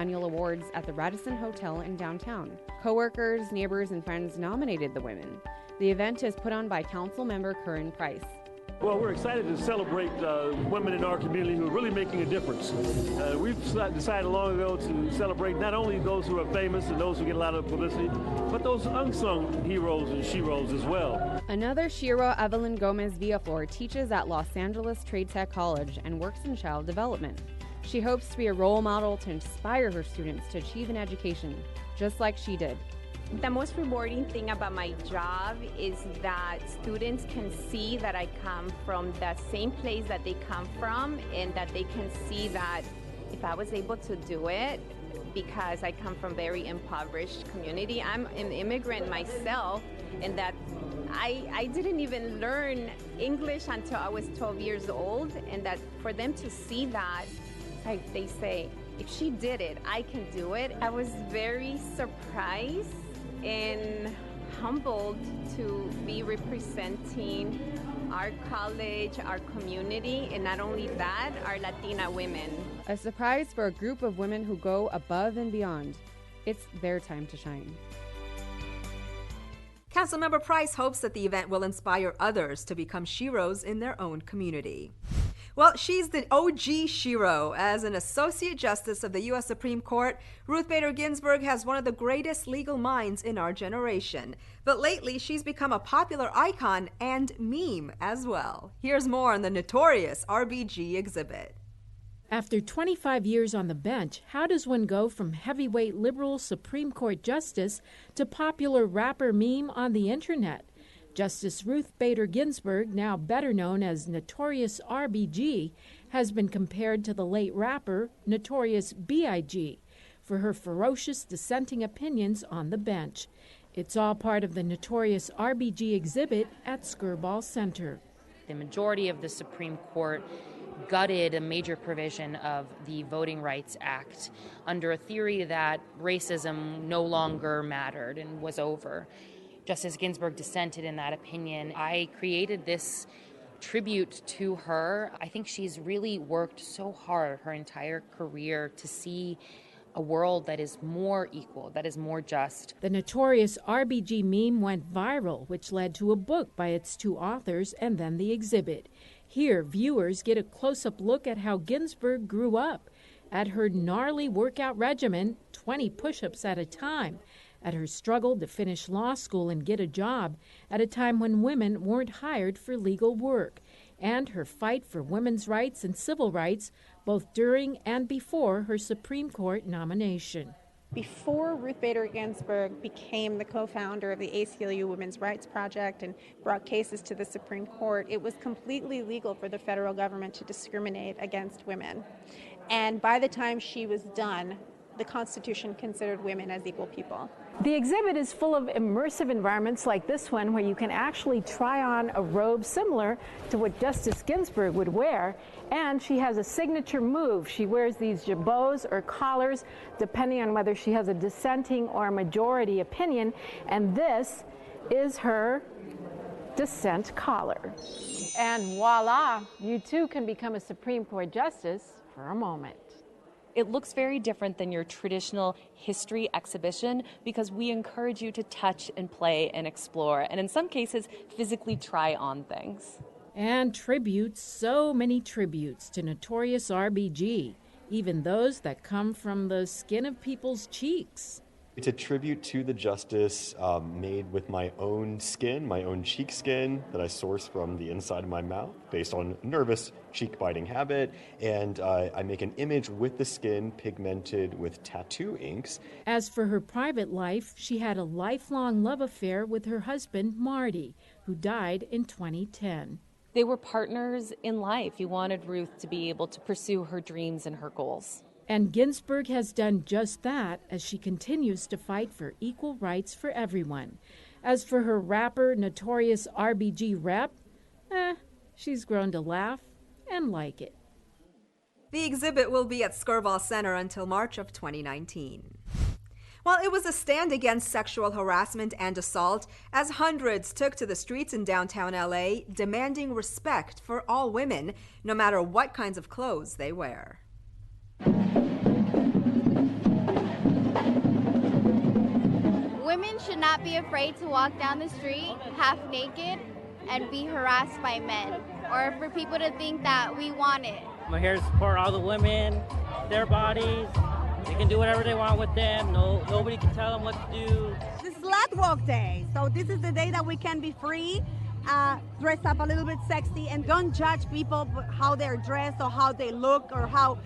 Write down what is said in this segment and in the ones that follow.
annual awards at the Radisson Hotel in downtown. Coworkers, neighbors, and friends nominated the women. The event is put on by Council Member Curran Price. Well, we're excited to celebrate women in our community who are really making a difference. We've decided long ago to celebrate not only those who are famous and those who get a lot of publicity, but those unsung heroes and sheroes as well. Another shero, Evelyn Gomez Villaflor, teaches at Los Angeles Trade Tech College and works in child development. She hopes to be a role model to inspire her students to achieve an education, just like she did. The most rewarding thing about my job is that students can see that I come from the same place that they come from, and that they can see that if I was able to do it, because I come from a very impoverished community. I'm an immigrant myself, and that I didn't even learn English until I was 12 years old, and that for them to see that, like they say, if she did it, I can do it. I was very surprised and humbled to be representing our college, our community, and not only that, our Latina women. A surprise for a group of women who go above and beyond. It's their time to shine. Councilmember Price hopes that the event will inspire others to become sheroes in their own community. Well, she's the OG shero. As an Associate Justice of the U.S. Supreme Court, Ruth Bader Ginsburg has one of the greatest legal minds in our generation. But lately, she's become a popular icon and meme as well. Here's more on the notorious RBG exhibit. After 25 years on the bench, how does one go from heavyweight liberal Supreme Court justice to popular rapper meme on the internet? Justice Ruth Bader Ginsburg, now better known as Notorious RBG, has been compared to the late rapper Notorious B.I.G. for her ferocious dissenting opinions on the bench. It's all part of the Notorious RBG exhibit at Skirball Center. The majority of the Supreme Court gutted a major provision of the Voting Rights Act under a theory that racism no longer mattered and was over. Justice Ginsburg dissented in that opinion. I created this tribute to her. I think she's really worked so hard her entire career to see a world that is more equal, that is more just. The Notorious RBG meme went viral, which led to a book by its two authors and then the exhibit. Here, viewers get a close-up look at how Ginsburg grew up, at her gnarly workout regimen, 20 push-ups at a time, at her struggle to finish law school and get a job at a time when women weren't hired for legal work, and her fight for women's rights and civil rights both during and before her Supreme Court nomination. Before Ruth Bader Ginsburg became the co-founder of the ACLU Women's Rights Project and brought cases to the Supreme Court, it was completely legal for the federal government to discriminate against women. And by the time she was done, the Constitution considered women as equal people. The exhibit is full of immersive environments like this one, where you can actually try on a robe similar to what Justice Ginsburg would wear, and she has a signature move. She wears these jabots or collars depending on whether she has a dissenting or a majority opinion, and this is her dissent collar. And voila, you too can become a Supreme Court justice for a moment. It looks very different than your traditional history exhibition because we encourage you to touch and play and explore, and in some cases, physically try on things. And tributes, so many tributes to Notorious RBG, even those that come from the skin of people's cheeks. It's a tribute to the justice made with my own skin, my own cheek skin that I source from the inside of my mouth based on nervous cheek biting habit. And I make an image with the skin pigmented with tattoo inks. As for her private life, she had a lifelong love affair with her husband, Marty, who died in 2010. They were partners in life. He wanted Ruth to be able to pursue her dreams and her goals. And Ginsburg has done just that as she continues to fight for equal rights for everyone. As for her rapper, Notorious RBG rep, she's grown to laugh and like it. The exhibit will be at Skirball Center until March of 2019. Well, it was a stand against sexual harassment and assault as hundreds took to the streets in downtown LA demanding respect for all women, no matter what kinds of clothes they wear. not be afraid to walk down the street half naked and be harassed by men, or for people to think that we want it. I'm here to support all the women, their bodies. They can do whatever they want with them. Nobody can tell them what to do. This is Slut Walk Day, so this is the day that we can be free, dress up a little bit sexy, and don't judge people how they're dressed or how they look or how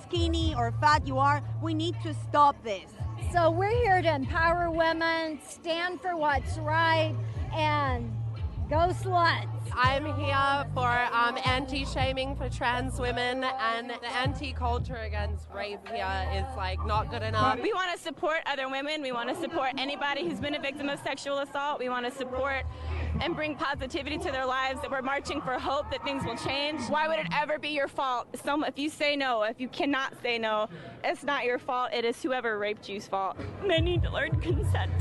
skinny or fat you are. We need to stop this. So we're here to empower women, stand for what's right, and go sluts. I'm here for anti-shaming for trans women, and the anti-culture against rape here is like not good enough. We want to support other women. We want to support anybody who's been a victim of sexual assault. We want to support and bring positivity to their lives. That we're marching for hope that things will change. Why would it ever be your fault? If you say no, if you cannot say no, it's not your fault. It is whoever raped you's fault. They need to learn consent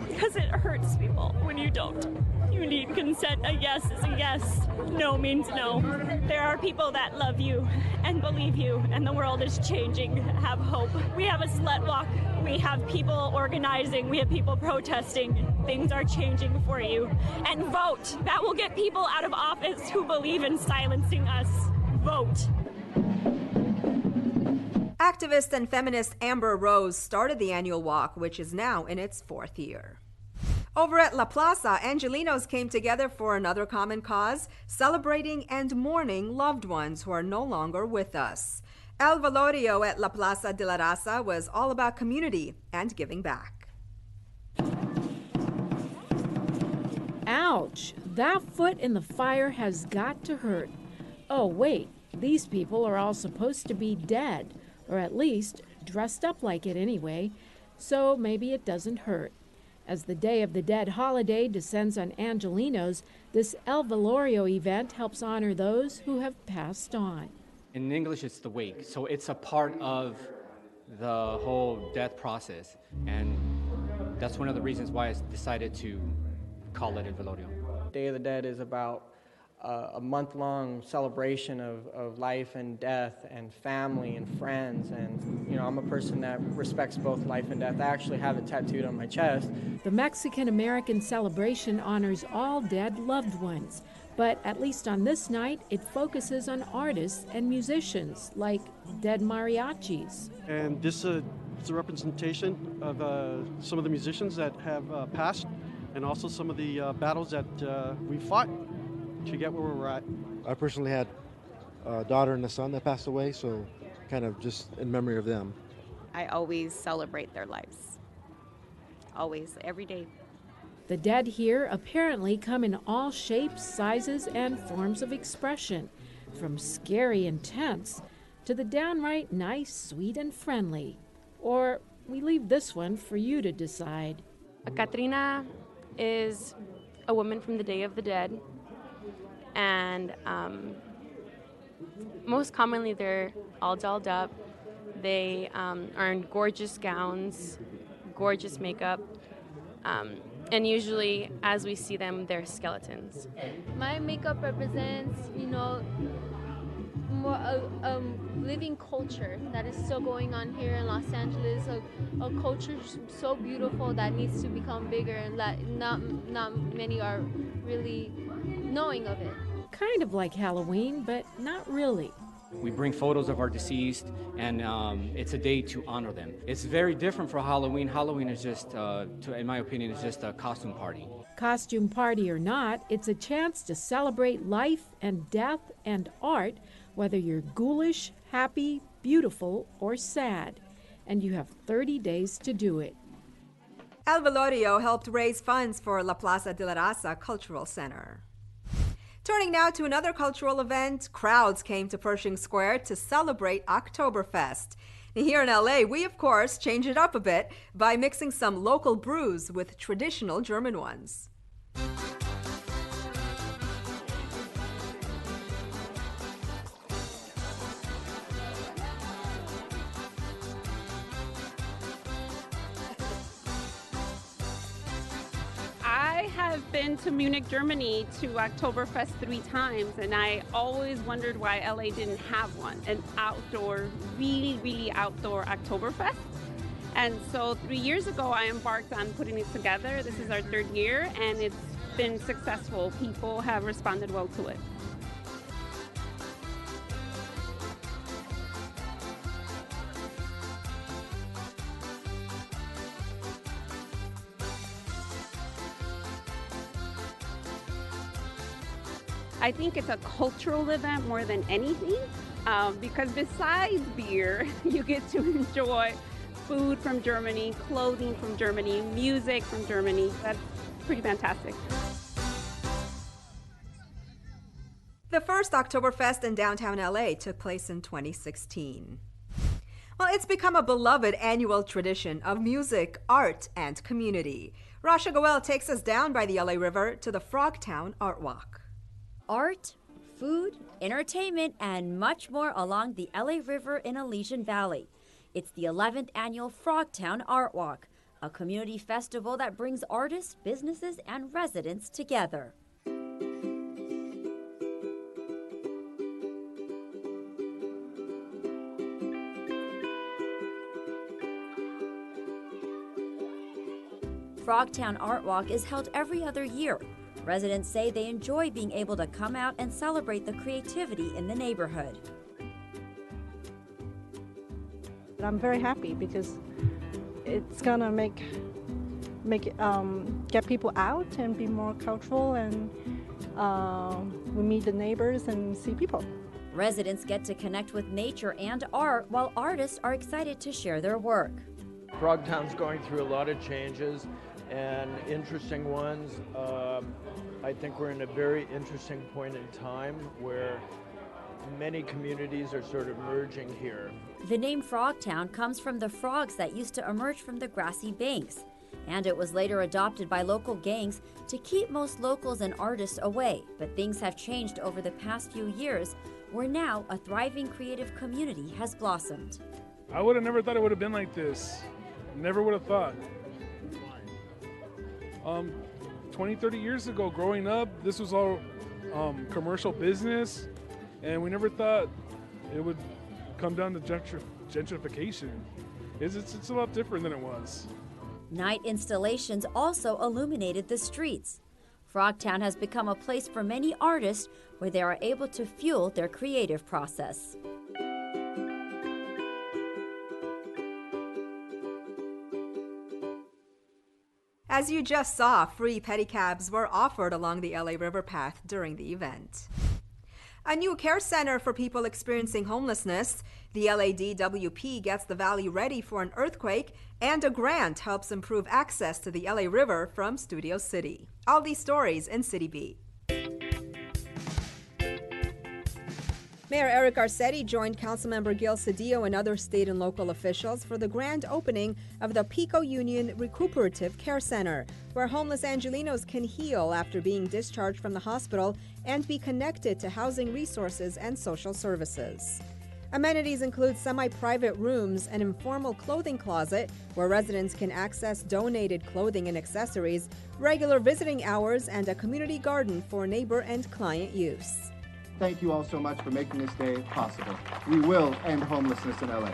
because it hurts people when you don't. You need consent. A yes is a yes. No means no. There are people that love you and believe you, and the world is changing. Have hope. We have a slut walk. We have people organizing. We have people protesting. Things are changing for you. And vote. That will get people out of office who believe in silencing us. Vote. Activist and feminist Amber Rose started the annual walk, which is now in its 4th year. Over at La Plaza, Angelinos came together for another common cause, celebrating and mourning loved ones who are no longer with us. El Velorio at La Plaza de la Raza was all about community and giving back. Ouch! That foot in the fire has got to hurt. Oh, wait, these people are all supposed to be dead, or at least dressed up like it anyway, so maybe it doesn't hurt. As the Day of the Dead holiday descends on Angelinos, this El Velorio event helps honor those who have passed on. In English, it's the wake, so it's a part of the whole death process, and that's one of the reasons why I decided to call it El Velorio. Day of the Dead is about a month-long celebration of life and death and family and friends, and you know, I'm a person that respects both life and death. I actually have it tattooed on my chest. The Mexican-American celebration honors all dead loved ones, but at least on this night, it focuses on artists and musicians like dead mariachis. And this is a representation of some of the musicians that have passed, and also some of the battles that we fought to get where we're at. I personally had a daughter and a son that passed away, so kind of just in memory of them. I always celebrate their lives. Always, every day. The dead here apparently come in all shapes, sizes, and forms of expression, from scary and tense to the downright nice, sweet, and friendly. Or we leave this one for you to decide. A Catrina is a woman from the Day of the Dead. And most commonly they're all dolled up. They are in gorgeous gowns, gorgeous makeup, and usually as we see them, they're skeletons. My makeup represents, more a living culture that is still going on here in Los Angeles, a culture so beautiful that needs to become bigger, and that not many are really knowing of it. Kind of like Halloween, but not really. We bring photos of our deceased, and it's a day to honor them. It's very different from Halloween. Halloween is just, in my opinion, is just a costume party. Costume party or not, it's a chance to celebrate life and death and art, whether you're ghoulish, happy, beautiful, or sad. And you have 30 days to do it. El Velorio helped raise funds for La Plaza de la Raza Cultural Center. Turning now to another cultural event, crowds came to Pershing Square to celebrate Oktoberfest. Here in LA, we of course change it up a bit by mixing some local brews with traditional German ones. I have been to Munich, Germany to Oktoberfest 3 times, and I always wondered why LA didn't have one, an outdoor, really outdoor Oktoberfest. And so 3 years ago, I embarked on putting it together. This is our third year, and it's been successful. People have responded well to it. I think it's a cultural event more than anything, because besides beer, you get to enjoy food from Germany, clothing from Germany, music from Germany. That's pretty fantastic. The first Oktoberfest in downtown LA took place in 2016. Well, it's become a beloved annual tradition of music, art, and community. Rasha Goel takes us down by the LA River to the Frogtown Art Walk. Art, food, entertainment, and much more along the LA River in Elysian Valley. It's the 11th annual Frogtown Art Walk, a community festival that brings artists, businesses, and residents together. Frogtown Art Walk is held every other year. Residents say they enjoy being able to come out and celebrate the creativity in the neighborhood. I'm very happy because it's gonna get people out and be more cultural, and we meet the neighbors and see people. Residents get to connect with nature and art, while artists are excited to share their work. Frogtown's going through a lot of changes and interesting ones. I think we're in a very interesting point in time where many communities are sort of merging here. The name Frogtown comes from the frogs that used to emerge from the grassy banks, and it was later adopted by local gangs to keep most locals and artists away. But things have changed over the past few years, where now a thriving creative community has blossomed. I would have never thought it would have been like this. Never would have thought. 20, 30 years ago, growing up, this was all commercial business, and we never thought it would come down to gentrification. It's a lot different than it was. Night installations also illuminated the streets. Frogtown has become a place for many artists where they are able to fuel their creative process. As you just saw, free pedicabs were offered along the LA River path during the event. A new care center for people experiencing homelessness. The LADWP gets the valley ready for an earthquake, and a grant helps improve access to the LA River from Studio City. All these stories in City Beat. Mayor Eric Garcetti joined Councilmember Gil Cedillo and other state and local officials for the grand opening of the Pico Union Recuperative Care Center, where homeless Angelenos can heal after being discharged from the hospital and be connected to housing resources and social services. Amenities include semi-private rooms, an informal clothing closet where residents can access donated clothing and accessories, regular visiting hours, and a community garden for neighbor and client use. Thank you all so much for making this day possible. We will end homelessness in LA.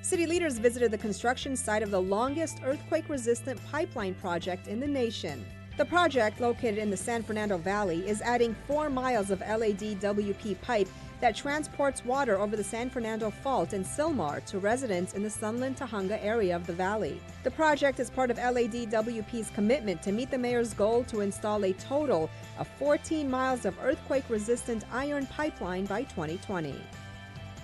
City leaders visited the construction site of the longest earthquake-resistant pipeline project in the nation. The project, located in the San Fernando Valley, is adding 4 miles of LADWP pipe that transports water over the San Fernando Fault in Sylmar to residents in the Sunland Tujunga area of the valley. The project is part of LADWP's commitment to meet the mayor's goal to install a total of 14 miles of earthquake-resistant iron pipeline by 2020.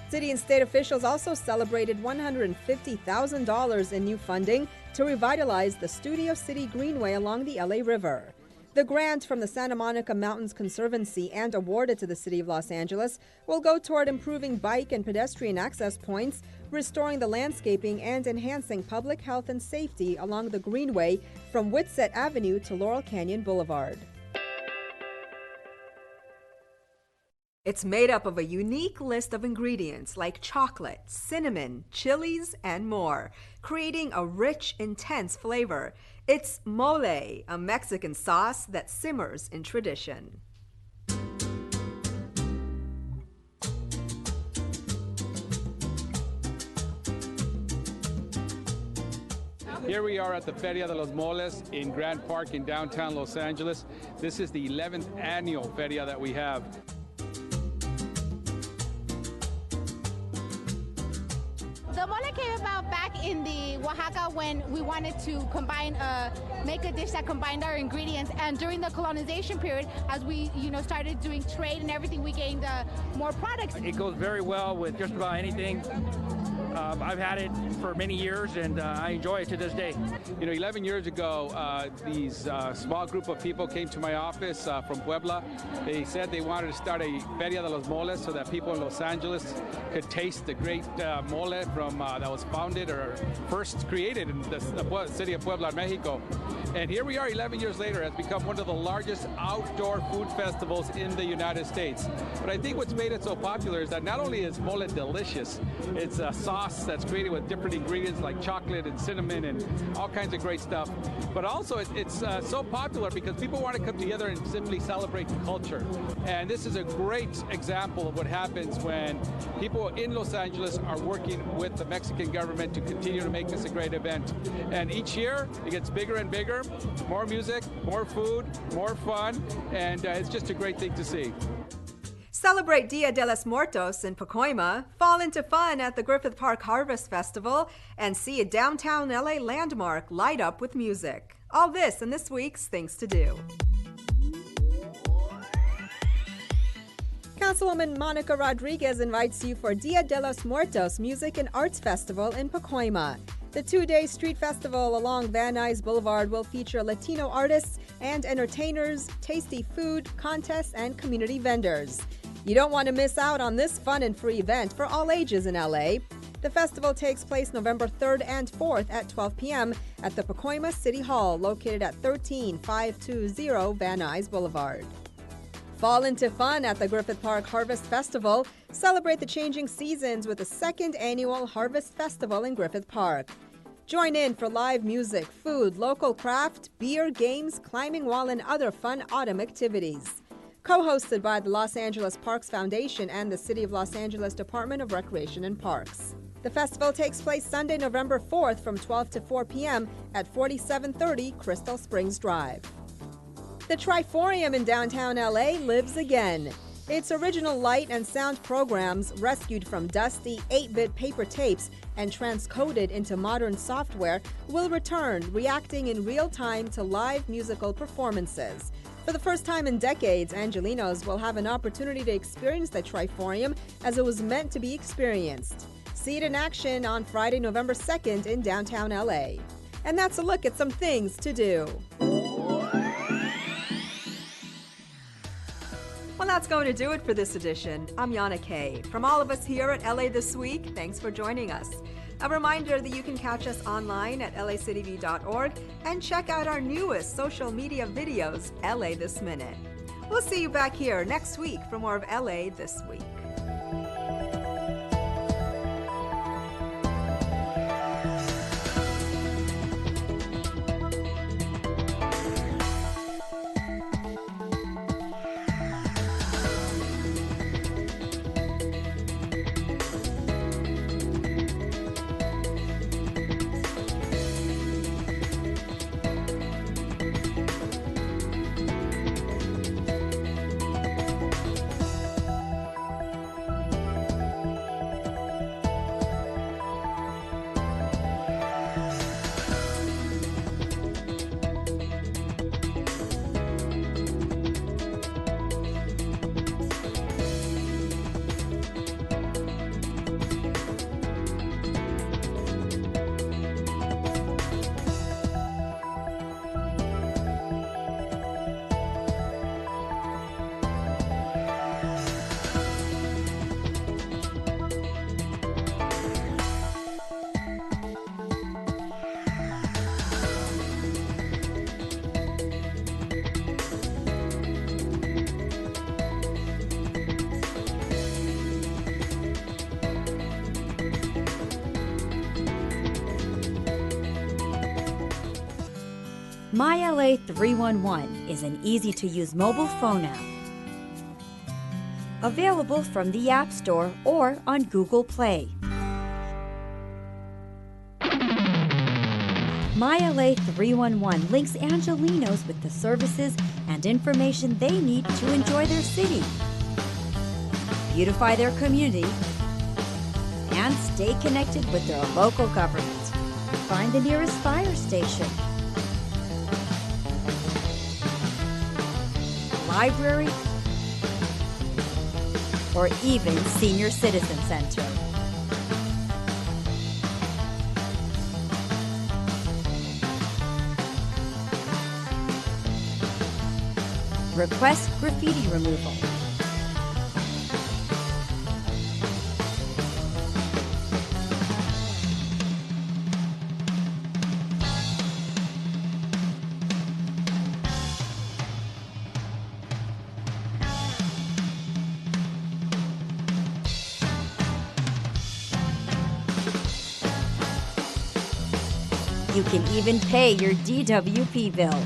City and state officials also celebrated $150,000 in new funding to revitalize the Studio City Greenway along the LA River. The grant from the Santa Monica Mountains Conservancy and awarded to the City of Los Angeles will go toward improving bike and pedestrian access points, restoring the landscaping, and enhancing public health and safety along the Greenway from Whitsett Avenue to Laurel Canyon Boulevard. It's made up of a unique list of ingredients like chocolate, cinnamon, chilies, and more, creating a rich, intense flavor. It's mole, a Mexican sauce that simmers in tradition. Here we are at the Feria de los Moles in Grant Park in downtown Los Angeles. This is the 11th annual feria that we have. The mole came about back in the Oaxaca when we wanted to combine, make a dish that combined our ingredients. And during the colonization period, as we, started doing trade and everything, we gained more products. It goes very well with just about anything. I've had it for many years, and I enjoy it to this day. 11 years ago, these small group of people came to my office from Puebla. They said they wanted to start a Feria de los Moles so that people in Los Angeles could taste the great mole from that was founded or first created in the city of Puebla, Mexico. And here we are 11 years later, has become one of the largest outdoor food festivals in the United States. But I think what's made it so popular is that not only is mole delicious, it's a sauce that's created with different ingredients like chocolate and cinnamon and all kinds of great stuff. But also it's so popular because people want to come together and simply celebrate culture. And this is a great example of what happens when people in Los Angeles are working with the Mexican government to continue to make this a great event. And each year it gets bigger and bigger, more music, more food, more fun, and it's just a great thing to see. Celebrate Dia de los Muertos in Pacoima, fall into fun at the Griffith Park Harvest Festival, and see a downtown LA landmark light up with music. All this in this week's Things to Do. Councilwoman Monica Rodriguez invites you for Dia de los Muertos Music and Arts Festival in Pacoima. The two-day street festival along Van Nuys Boulevard will feature Latino artists and entertainers, tasty food, contests, and community vendors. You don't want to miss out on this fun and free event for all ages in LA. The festival takes place November 3rd and 4th at 12 p.m. at the Pacoima City Hall, located at 13520 Van Nuys Boulevard. Fall into fun at the Griffith Park Harvest Festival. Celebrate the changing seasons with the second annual Harvest Festival in Griffith Park. Join in for live music, food, local craft, beer, games, climbing wall, and other fun autumn activities. Co-hosted by the Los Angeles Parks Foundation and the City of Los Angeles Department of Recreation and Parks. The festival takes place Sunday, November 4th from 12 to 4 p.m. at 4730 Crystal Springs Drive. The Triforium in downtown LA lives again. Its original light and sound programs, rescued from dusty 8-bit paper tapes and transcoded into modern software, will return, reacting in real time to live musical performances. For the first time in decades, Angelinos will have an opportunity to experience the Triforium as it was meant to be experienced. See it in action on Friday, November 2nd in downtown LA. And that's a look at some things to do. Well, that's going to do it for this edition. I'm Yana Kay. From all of us here at LA This Week, thanks for joining us. A reminder that you can catch us online at lacitv.org and check out our newest social media videos, LA This Minute. We'll see you back here next week for more of LA This Week. MyLA 311 is an easy-to-use mobile phone app. Available from the App Store or on Google Play. MyLA 311 links Angelenos with the services and information they need to enjoy their city, beautify their community, and stay connected with their local government. Find the nearest fire station, library, or even senior citizen center. Request graffiti removal. You can even pay your DWP bill.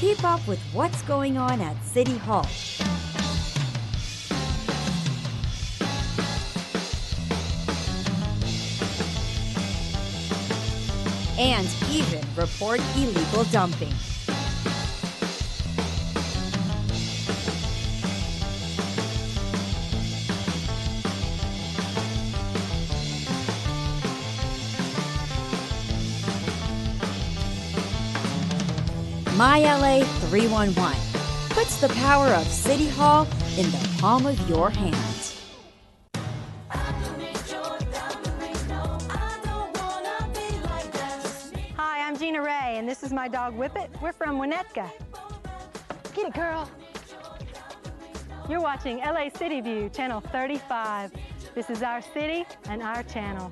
Keep up with what's going on at City Hall. And even report illegal dumping. MyLA 311 puts the power of City Hall in the palm of your hand. Hi, I'm Gina Ray, and this is my dog Whippet. We're from Winnetka. Get it, girl. You're watching LA City View, Channel 35. This is our city and our channel.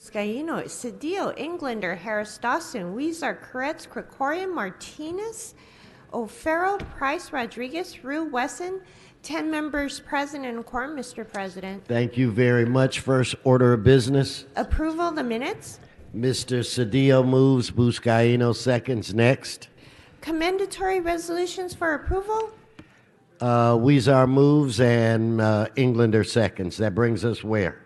Buscaino, Cedillo, Englander, Harris Dawson, Weezer, Koretz, Krikorian, Martinez, O'Farrell, Price, Rodriguez, Rue, Wesson. 10 members present in quorum, Mr. President. Thank you very much. First order of business. Approval of the minutes. Mr. Cedillo moves, Buscaino seconds. Next. Commendatory resolutions for approval. Weezer moves and Englander seconds. That brings us where?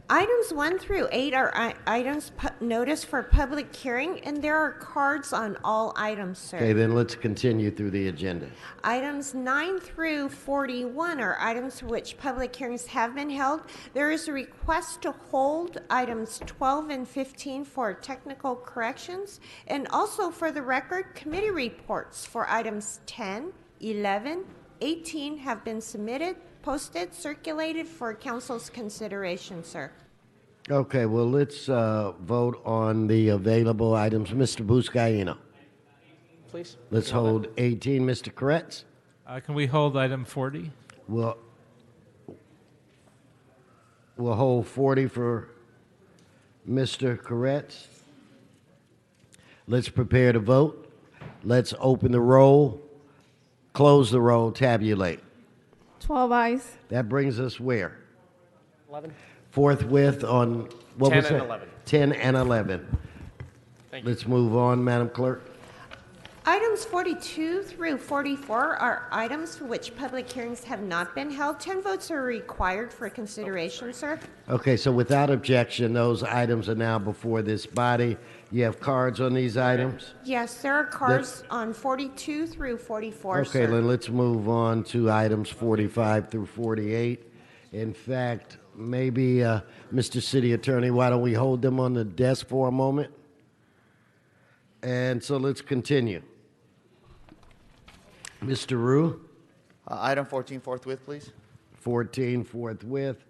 Items 1 through 8 are items noticed for public hearing, and there are cards on all items, sir. Okay, then let's continue through the agenda. Items 9 through 41 are items for which public hearings have been held. There is a request to hold items 12 and 15 for technical corrections, and also for the record, committee reports for items 10, 11, 18 have been submitted, posted, circulated for council's consideration, sir. Okay, well, let's vote on the available items. Mr. Buscaino. Please. Let's hold 18. Mr. Koretz. Can we hold item 40? We'll hold 40 for Mr. Koretz. Let's prepare to vote. Let's open the roll, close the roll, tabulate. 12 ayes. That brings us where? 11. Forthwith on, what 10 was and that? 11. 10 and 11. Thank you. Let's move on, Madam Clerk. Items 42 through 44 are items for which public hearings have not been held. 10 votes are required for consideration, sir. Okay, so without objection, those items are now before this body. You have cards on these items? Yes, there are cards on 42 through 44, Okay, sir. then let's move on to items 45 through 48. In fact, maybe, Mr. City Attorney, why don't we hold them on the desk for a moment? And so let's continue. Mr. Rue? Item 14 forthwith, please. 14 forthwith.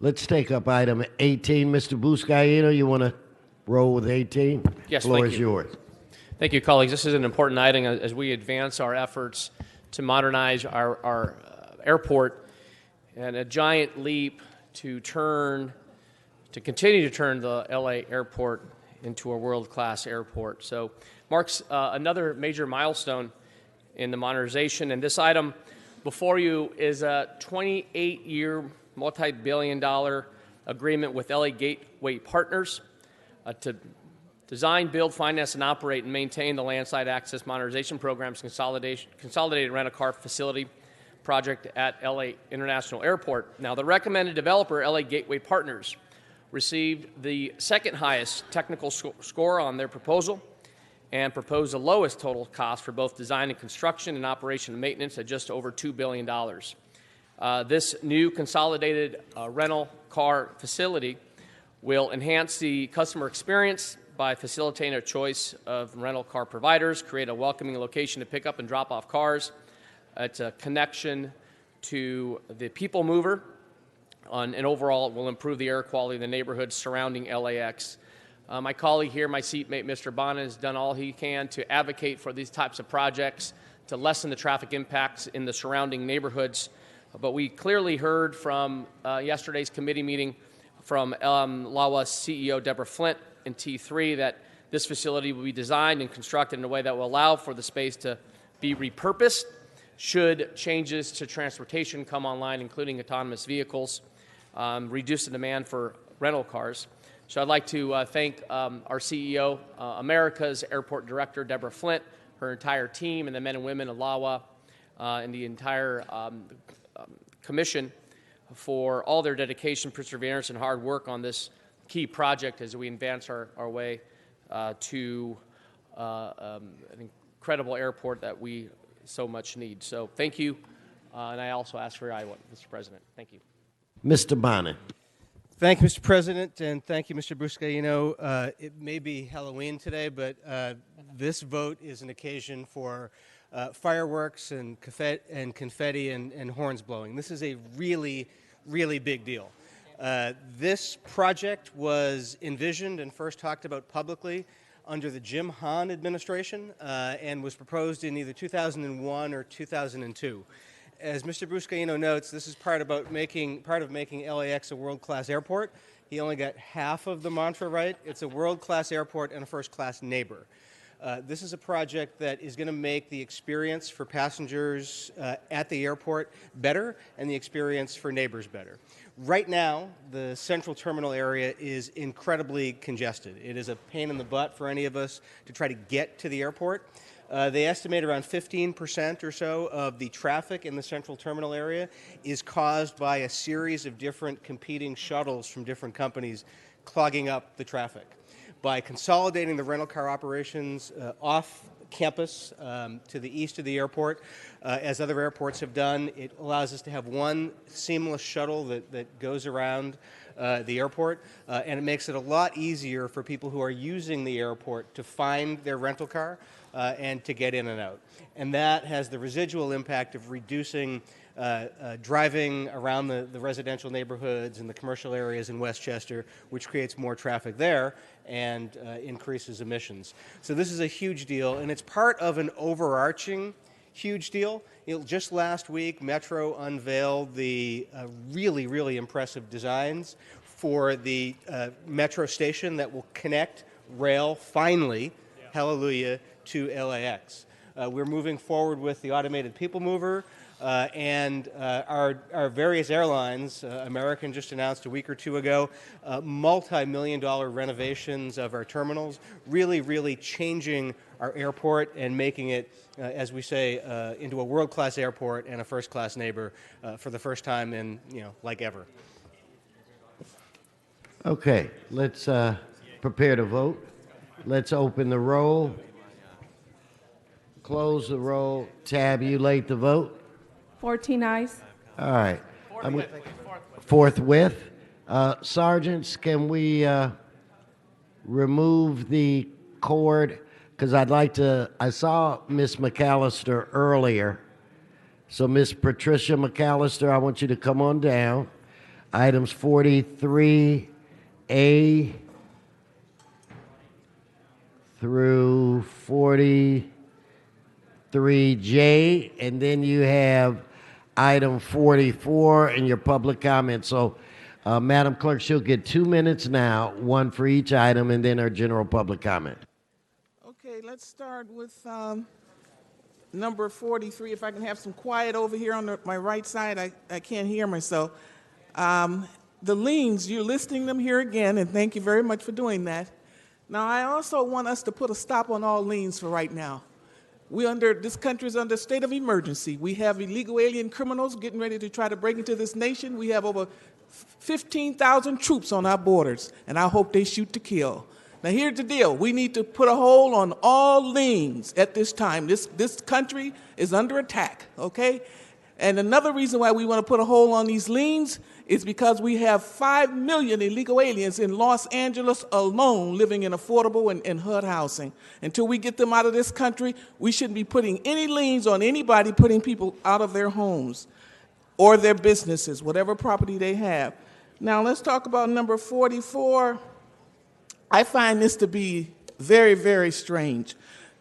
Let's take up item 18. Mr. Buscaino, you want to roll with 18? Yes, Floor thank is you. yours. Thank you, colleagues. This is an important item as we advance our efforts to modernize our airport, and a giant leap to continue to turn the LA airport into a world-class airport. So marks another major milestone in the modernization, and this item before you is a 28-year, multi-billion-dollar agreement with LA Gateway Partners to design, build, finance, and operate and maintain the landside access modernization program's consolidated rental-car facility project at LA International Airport. Now, the recommended developer, LA Gateway Partners, received the second highest technical score on their proposal and proposed the lowest total cost for both design and construction and operation and maintenance at just over $2 billion. This new consolidated rental car facility will enhance the customer experience by facilitating a choice of rental car providers, create a welcoming location to pick up and drop off cars. It's a connection to the people mover, and overall it will improve the air quality of the neighborhoods surrounding LAX. My colleague here, my seatmate, Mr. Bonner, has done all he can to advocate for these types of projects to lessen the traffic impacts in the surrounding neighborhoods. But we clearly heard from yesterday's committee meeting from LAWA's CEO, Deborah Flint, in T3 that this facility will be designed and constructed in a way that will allow for the space to be repurposed should changes to transportation come online, including autonomous vehicles, reduce the demand for rental cars. So I'd like to thank our CEO, America's Airport Director, Deborah Flint, her entire team, and the men and women of LAWA and the entire Commission for all their dedication, perseverance, and hard work on this key project as we advance our way to an incredible airport that we so much need. So thank you, and I also ask for your vote, Mr. President. Thank you. Mr. Bonner. Thank you, Mr. President, and thank you, Mr. Buscaino. It may be Halloween today, but this vote is an occasion for fireworks and confetti and horns blowing. This is a really, really big deal. This project was envisioned and first talked about publicly under the Jim Hahn administration and was proposed in either 2001 or 2002. As Mr. Bruscaino notes, this is part of making LAX a world-class airport. He only got half of the mantra right. It's a world-class airport and a first-class neighbor. This is a project that is going to make the experience for passengers at the airport better and the experience for neighbors better. Right now, the central terminal area is incredibly congested. It is a pain in the butt for any of us to try to get to the airport. They estimate around 15% or so of the traffic in the central terminal area is caused by a series of different competing shuttles from different companies clogging up the traffic. By consolidating the rental car operations off campus to the east of the airport, as other airports have done, it allows us to have one seamless shuttle that goes around the airport, and it makes it a lot easier for people who are using the airport to find their rental car and to get in and out. And that has the residual impact of reducing driving around the residential neighborhoods and the commercial areas in Westchester, which creates more traffic there and increases emissions. So this is a huge deal, and it's part of an overarching huge deal. Just last week, Metro unveiled the really, really impressive designs for the Metro station that will connect rail, finally, hallelujah, to LAX. We're moving forward with the automated people mover, and our various airlines. American just announced a week or two ago multi-million-dollar renovations of our terminals, really, really changing our airport and making it, as we say, into a world-class airport and a first-class neighbor for the first time in, like ever. Okay, let's prepare to vote. Let's open the roll, close the roll, tabulate the vote. 14 ayes. All right. Forthwith. Sergeants, can we remove the cord? Because I saw Miss McAllister earlier. So Miss Patricia McAllister, I want you to come on down. Items 43A through 43J, and then you have item 44 in your public comment. So, Madam Clerk, she'll get 2 minutes now, one for each item, and then our general public comment. Okay, let's start with number 43. If I can have some quiet over here on my right side, I can't hear myself. The liens, you're listing them here again, and thank you very much for doing that. Now, I also want us to put a stop on all liens for right now. This country is under a state of emergency. We have illegal alien criminals getting ready to try to break into this nation. We have over 15,000 troops on our borders, and I hope they shoot to kill. Now, here's the deal. We need to put a hold on all liens at this time. This country is under attack, okay? And another reason why we want to put a hold on these liens is because we have 5 million illegal aliens in Los Angeles alone living in affordable and HUD housing. Until we get them out of this country, we shouldn't be putting any liens on anybody putting people out of their homes or their businesses, whatever property they have. Now, let's talk about number 44. I find this to be very, very strange.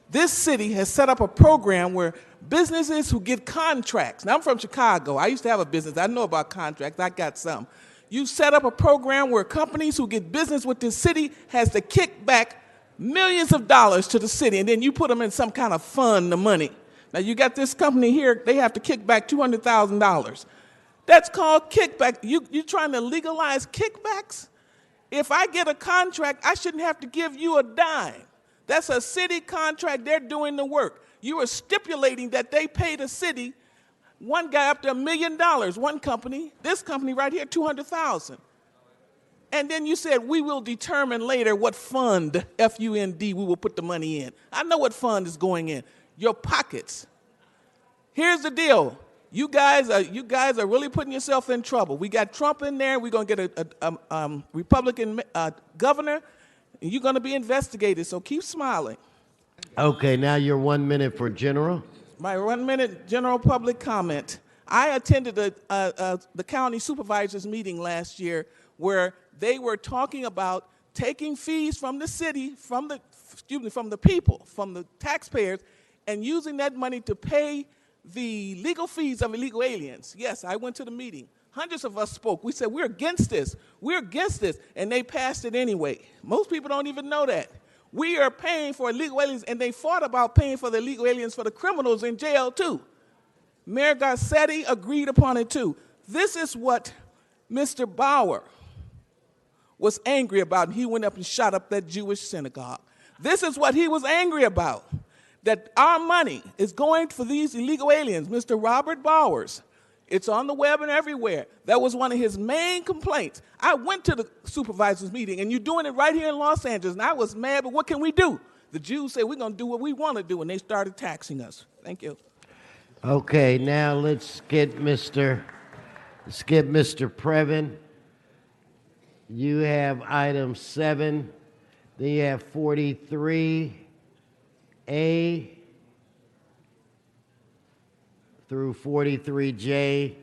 This city has set up a program where businesses who get contracts, now I'm from Chicago, I used to have a business, I know about contracts, I got some. You set up a program where companies who get business with this city has to kick back millions of dollars to the city, and then you put them in some kind of fund, the money. Now you got this company here, they have to kick back $200,000. That's called kickback. You trying to legalize kickbacks? If I get a contract, I shouldn't have to give you a dime. That's a city contract, they're doing the work. You are stipulating that they pay the city, one guy up to $1 million, one company, this company right here, $200,000. And then you said, we will determine later what fund, F-U-N-D, we will put the money in. I know what fund is going in, your pockets. Here's the deal. You guys are really putting yourself in trouble. We got Trump in there, we're going to get a Republican governor, and you're going to be investigated, so keep smiling. Okay, now your 1 minute for general. My 1 minute general public comment. I attended the county supervisors meeting last year where they were talking about taking fees from the city, from the people, from the taxpayers, and using that money to pay the legal fees of illegal aliens. Yes, I went to the meeting. Hundreds of us spoke. We said, we're against this. We're against this. And they passed it anyway. Most people don't even know that. We are paying for illegal aliens, and they fought about paying for the illegal aliens for the criminals in jail, too. Mayor Garcetti agreed upon it, too. This is what Mr. Bauer was angry about, and he went up and shot up that Jewish synagogue. This is what he was angry about, that our money is going for these illegal aliens. Mr. Robert Bowers, it's on the web and everywhere. That was one of his main complaints. I went to the supervisors meeting, and you're doing it right here in Los Angeles, and I was mad, but what can we do? The Jews say we're going to do what we want to do, and they started taxing us. Thank you. Okay, now let's get Mr. Previn. You have item 7. Then you have 43A through 43J,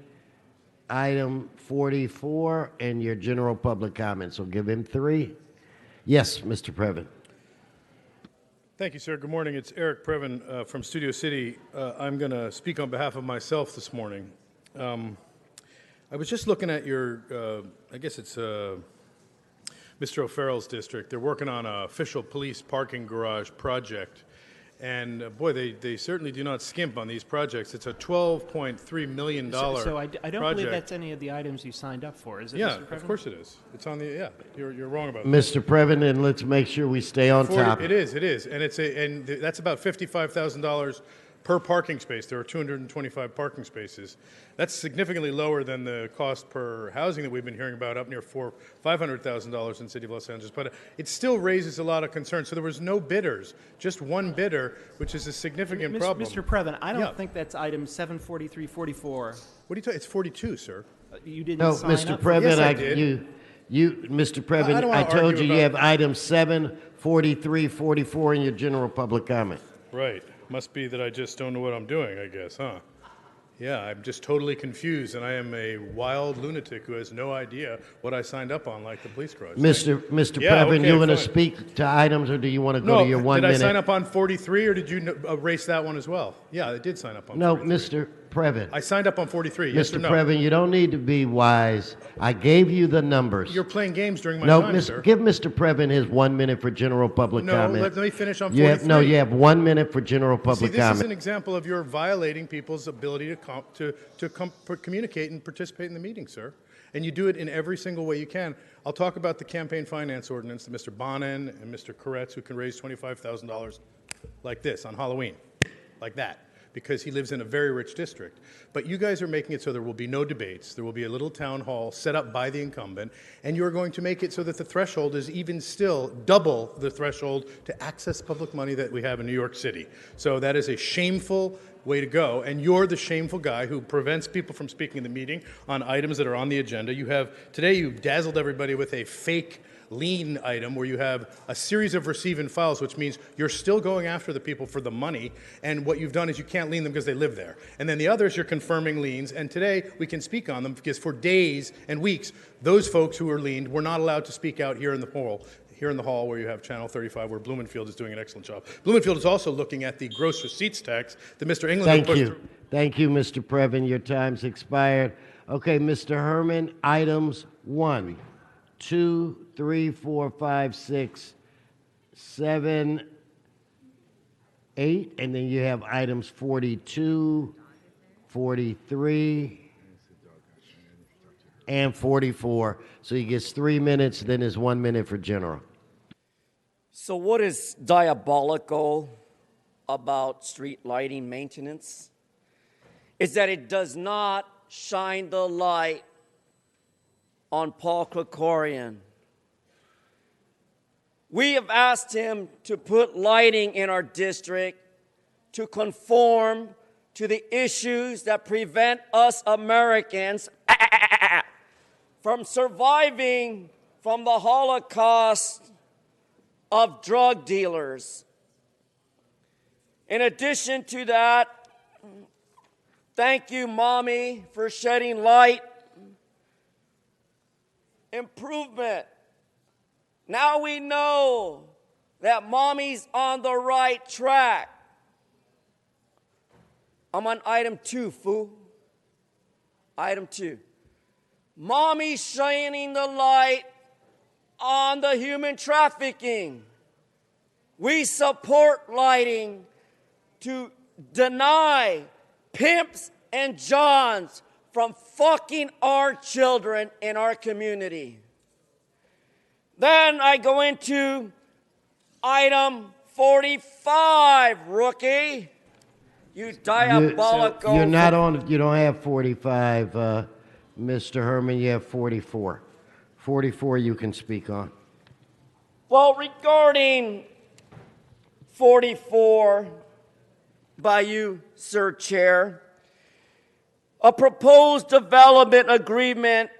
item 44, and your general public comments. So give him 3. Yes, Mr. Previn. Thank you, sir. Good morning. It's Eric Previn from Studio City. I'm going to speak on behalf of myself this morning. I was just looking at your, I guess it's Mr. O'Farrell's district. They're working on an official police parking garage project. And boy, they certainly do not skimp on these projects. It's a $12.3 million So I don't project. believe that's any of the items you signed up for, is it, Yeah, Mr. Previn? of course it is. It's on the, yeah, you're wrong about that. Mr. Previn, and let's make sure we stay on top. It is. And that's about $55,000 per parking space. There are 225 parking spaces. That's significantly lower than the cost per housing that we've been hearing about, up near $500,000 in the city of Los Angeles. But it still raises a lot of concern. So there was no bidders, just one bidder, which is a significant problem. Mr. Previn, I don't think that's item 74344. What are you talking? It's 42, sir. You didn't No, sign Mr. up Previn, Yes, I did. Mr. Previn, don't I wanna told argue you about- have item 7, 43, 44 in your general public comment. Right. Must be that I just don't know what I'm doing, I guess, huh? Yeah, I'm just totally confused, and I am a wild lunatic who has no idea what I signed up on, like the police garage. Mr. Yeah, Previn, okay, you want to fine. speak to items, or do you want to go to your 1 did minute? I sign up on 43, or did you erase that one as well? Yeah, I did sign up on No, 43. Mr. Previn. I signed up on 43, yes Mr. or no? Previn, you don't need to be wise. I gave you the numbers. You're playing games during my No, time, sir. give Mr. Previn his 1 minute for general public No, comment. let me finish on You have, 43. you have 1 minute for general See, public this is an comment. example of your violating people's ability to communicate and participate in the meeting, sir. And you do it in every single way you can. I'll talk about the campaign finance ordinance that Mr. Bonin and Mr. Koretz, who can raise $25,000 like this on Halloween, like that, because he lives in a very rich district. But you guys are making it so there will be no debates. There will be a little town hall set up by the incumbent, and you're going to make it so that the threshold is even still double the threshold to access public money that we have in New York City. So that is a shameful way to go, and you're the shameful guy who prevents people from speaking in the meeting on items that are on the agenda. Today you've dazzled everybody with a fake lien item where you have a series of receive and files, which means you're still going after the people for the money, and what you've done is you can't lien them because they live there. And then the others, you're confirming liens, and today we can speak on them because for days and weeks, those folks who were liened were not allowed to speak out here in the hall where you have Channel 35, where Blumenfield is doing an excellent job. Blumenfield is also looking at the gross receipts tax that Mr. England pushed through. Thank you, Mr. Previn. Your time's expired. Okay, Mr. Herman, items 1, 2, 3, 4, 5, 6, 7, 8, and then you have items 42, 43, and 44. So he gets 3 minutes, then his 1 minute for general. So what is diabolical about street lighting maintenance is that it does not shine the light on Paul Krikorian. We have asked him to put lighting in our district to conform to the issues that prevent us Americans from surviving from the Holocaust of drug dealers. In addition to that, thank you, Mommy, for shedding light. Improvement Now we know that mommy's on the right track. I'm on item 2, fool. Item 2. Mommy shining the light on the human trafficking. We support lighting to deny pimps and johns from fucking our children in our community. Then I go into item 45, rookie. You diabolical. You're not on. You don't have 45, Mr. Herman. You have 44. 44 you can speak on. Well, regarding 44 by you, Sir Chair, a proposed development agreement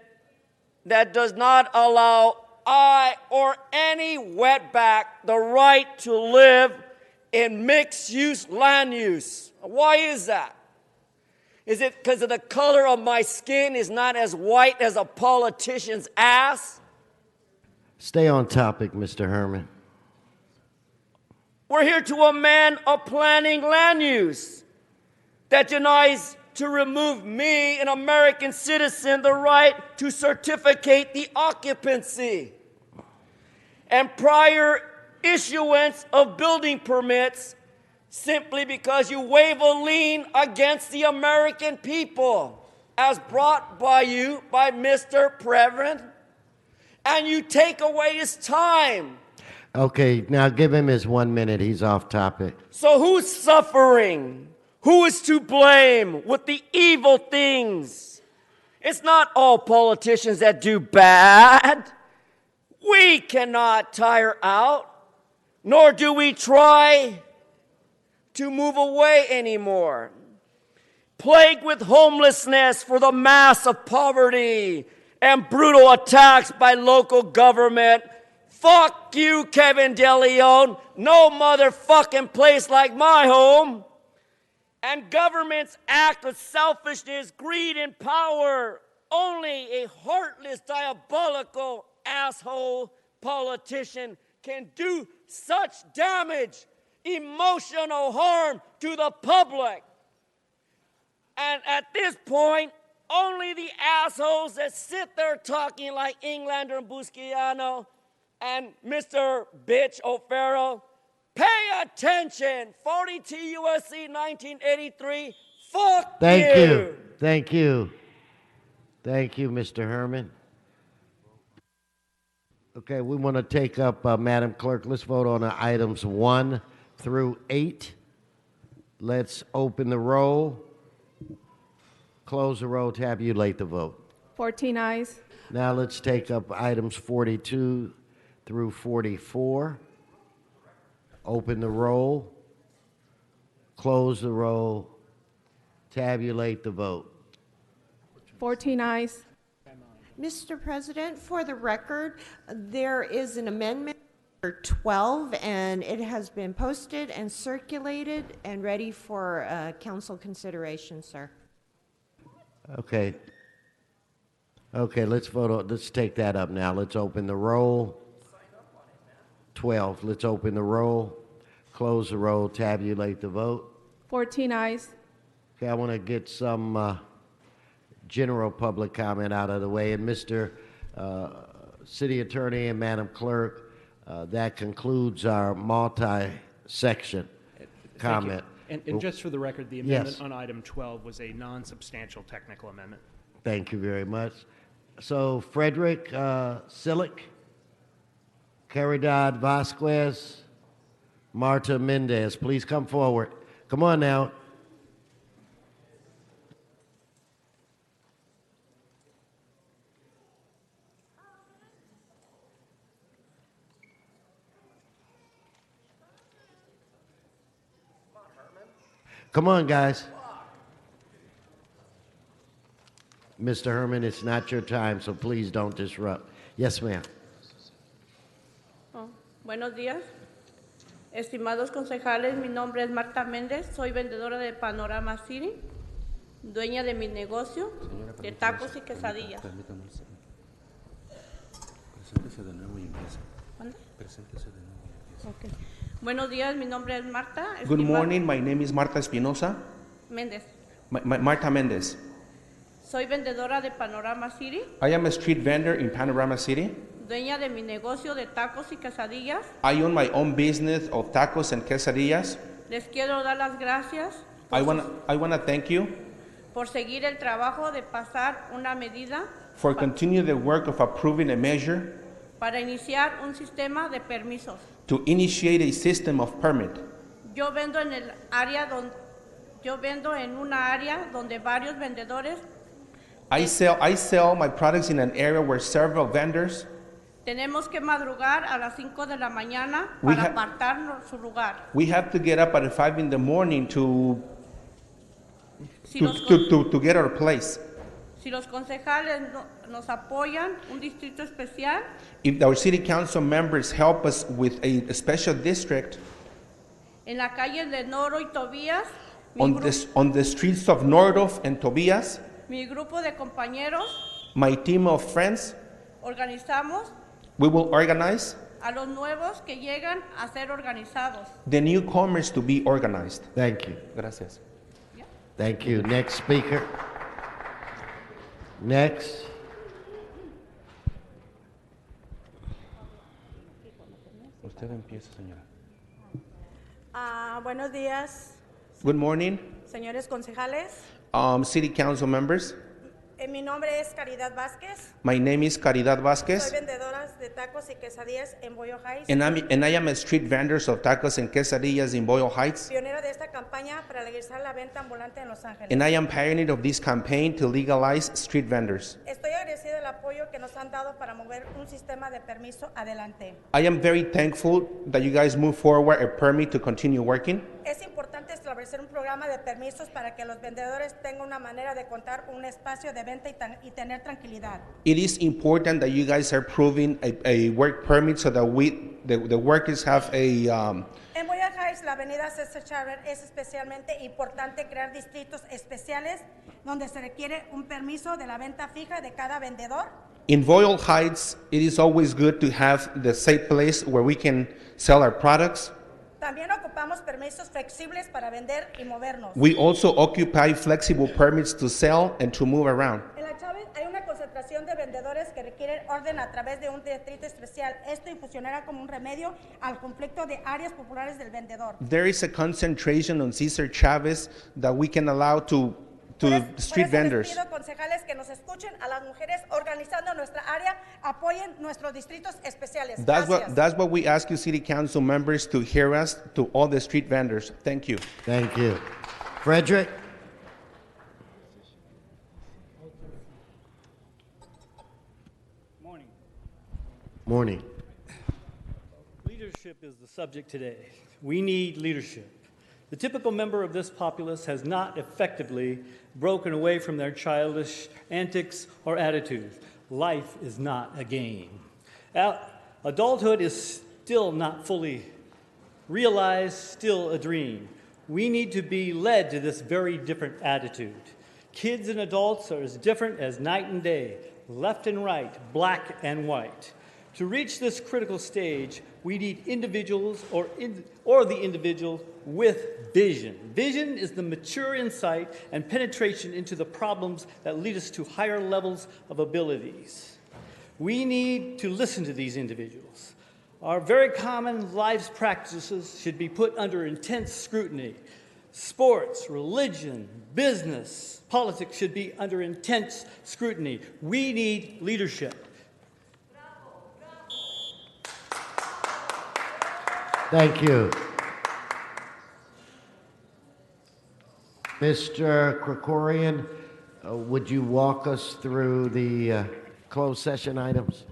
that does not allow I or any wetback the right to live in mixed-use land use. Why is that? Is it because of the color of my skin is not as white as a politician's ass? Stay on topic, Mr. Herman. We're here to amend a planning land use that denies to remove me, an American citizen, the right to certificate the occupancy and prior issuance of building permits simply because you wave a lien against the American people as brought by you by Mr. President, and you take away his time. Okay, now give him his 1 minute. He's off topic. So who's suffering? Who is to blame with the evil things? It's not all politicians that do bad. We cannot tire out, nor do we try to move away anymore. Plagued with homelessness for the mass of poverty and brutal attacks by local government. Fuck you, Kevin DeLeon. No motherfucking place like my home. And governments act with selfishness, greed, and power. Only a heartless, diabolical asshole politician can do such damage, emotional harm to the public. And at this point, only the assholes that sit there talking like Englander and Busquiano and Mr. Bitch O'Farrell, pay attention. 42 U.S.C. 1983. Fuck you. Thank you. Thank you. Thank you, Mr. Herman. Okay, we want to take up, Madam Clerk, let's vote on items 1 through 8. Let's open the roll, close the roll, tabulate the vote. 14 ayes. Now let's take up items 42 through 44. Open the roll, close the roll, tabulate the vote. 14 ayes. Mr. President, for the record, there is an amendment number 12, and it has been posted and circulated and ready for council consideration, sir. Okay. Okay, let's vote on, let's take that up now. Let's open the roll. 12, let's open the roll, close the roll, tabulate the vote. 14 ayes. Okay, I want to get some general public comment out of the way. And Mr. City Attorney and Madam Clerk, that concludes our multi-section comment. And just for the record, the amendment on item 12 was a non-substantial technical amendment. Thank you very much. So Frederick Silic, Caridad Vasquez, Marta Mendez, please come forward. Come on now. Come on, guys. Mr. Herman, it's not your time, so please don't disrupt. Yes, ma'am. Buenos días. Estimados concejales, mi nombre es Marta Méndez, soy vendedora de Panorama City, dueña de mi negocio de tacos y quesadillas. ¿Cuándo? Okay. Buenos días, mi nombre es Marta. Good Espinosa morning, my name is Marta Espinosa. Méndez. Marta Mendez. Soy vendedora de Panorama City, I am a street vendor in Panorama City. dueña de mi negocio de tacos y quesadillas. I own my own business of tacos and quesadillas. Les quiero dar las gracias I wanna thank you por seguir el trabajo de pasar una medida for continuing the work of approving a measure para iniciar un sistema de permisos. to initiate a system of permit. Yo vendo en el área yo vendo en una área donde varios vendedores I sell my products in an area where several vendors. tenemos que madrugar a las 5 de la mañana We para ha- apartar su lugar. We have to get up at 5 in the morning to Si los, get our place. si los concejales nos apoyan, un distrito especial, If our city council members help us with a special district en la calle de Noro y Tobías, on the streets of Nordhoff and Tobias, mi grupo de compañeros my team of friends, organizamos we will organize a los nuevos que llegan a ser organizados. the newcomers to be organized. Thank you. Gracias. Thank you. Next speaker. Next. Usted empieza, señora. Buenos días, Good morning, señores concejales. city council members. Mi nombre es Caridad Vázquez. My name is Caridad Soy Vázquez, vendedora de tacos y quesadillas en Boyle Heights. and I am a street vendor of tacos and quesadillas in Boyle Heights, Pionera de esta campaña para legalizar la venta ambulante en Los Ángeles. and I am pioneer of this campaign to legalize street vendors. Estoy agradecida del apoyo que nos han dado para mover un sistema de permiso adelante. I am very thankful that you guys move forward a permit to continue working. Es importante establecer un programa de permisos para que los vendedores tengan una manera de contar un espacio de venta y tener tranquilidad. It is important that you guys are proving a work permit so that the workers have a En Boyle Heights, la avenida Cesar Chavez, es especialmente importante crear distritos especiales donde se requiere un permiso de la venta fija de cada vendedor. in Boyle Heights. It is always good to have the safe place where we can sell our products. También ocupamos permisos flexibles para vender y movernos. We also occupy flexible permits to sell and to move around. En la Chávez hay una concentración de vendedores que requieren orden a través de un distrito especial. Esto funcionará como un remedio al conflicto de áreas populares del vendedor. There is a concentration on Cesar Chavez that we can allow to street vendors. Les pido, concejales, que nos escuchen, a las mujeres organizando nuestra área, apoyen nuestros distritos especiales. Gracias. That's what we ask you, city council members, to hear us, to all the street vendors. Thank you. Thank you. Frederick. Morning. Morning. Leadership is the subject today. We need leadership. The typical member of this populace has not effectively broken away from their childish antics or attitudes. Life is not a game. Adulthood is still not fully realized, still a dream. We need to be led to this very different attitude. Kids and adults are as different as night and day, left and right, black and white. To reach this critical stage, we need individuals or the individual with vision. Vision is the mature insight and penetration into the problems that lead us to higher levels of abilities. We need to listen to these individuals. Our very common life's practices should be put under intense scrutiny. Sports, religion, business, politics should be under intense scrutiny. We need leadership. Thank you. Mr. Krikorian, would you walk us through the closed session items?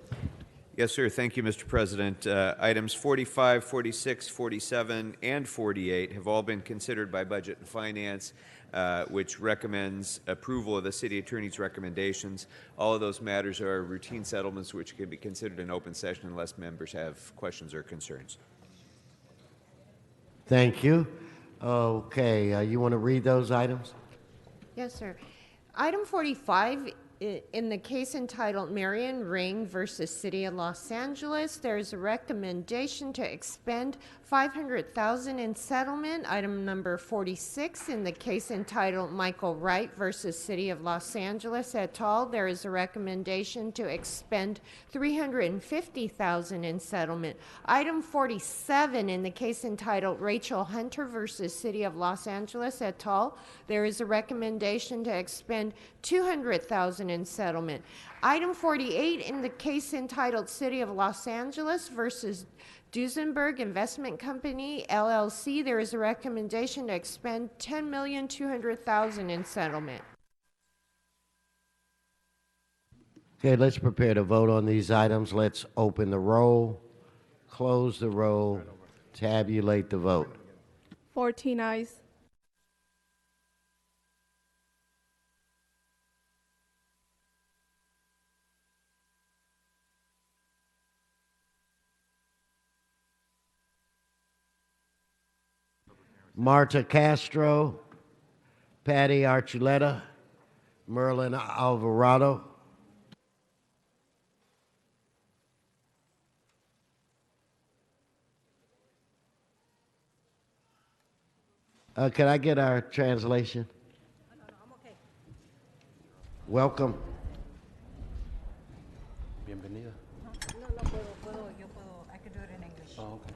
Yes, sir. Thank you, Mr. President. Items 45, 46, 47, and 48 have all been considered by Budget and Finance, which recommends approval of the City Attorney's recommendations. All of those matters are routine settlements which can be considered in open session unless members have questions or concerns. Thank you. Okay, you want to read those items? Yes, sir. Item 45 in the case entitled Marion Ring versus City of Los Angeles, there's a recommendation to expend $500,000 in settlement. Item number 46, in the case entitled Michael Wright versus City of Los Angeles et al., there is a recommendation to expend $350,000 in settlement. Item 47, in the case entitled Rachel Hunter versus City of Los Angeles et al., there is a recommendation to expend $200,000 in settlement. Item 48, in the case entitled City of Los Angeles versus Duesenberg Investment Company, LLC, there is a recommendation to expend $10,200,000 in settlement. Okay, let's prepare to vote on these items. Let's open the roll, close the roll, tabulate the vote. 14 eyes. Marta Castro, Patty Archuleta, Merlin Alvarado. Can I get our translation? No, I'm okay. Welcome. Bienvenida. No, yo puedo, I can do it in English. Oh, okay.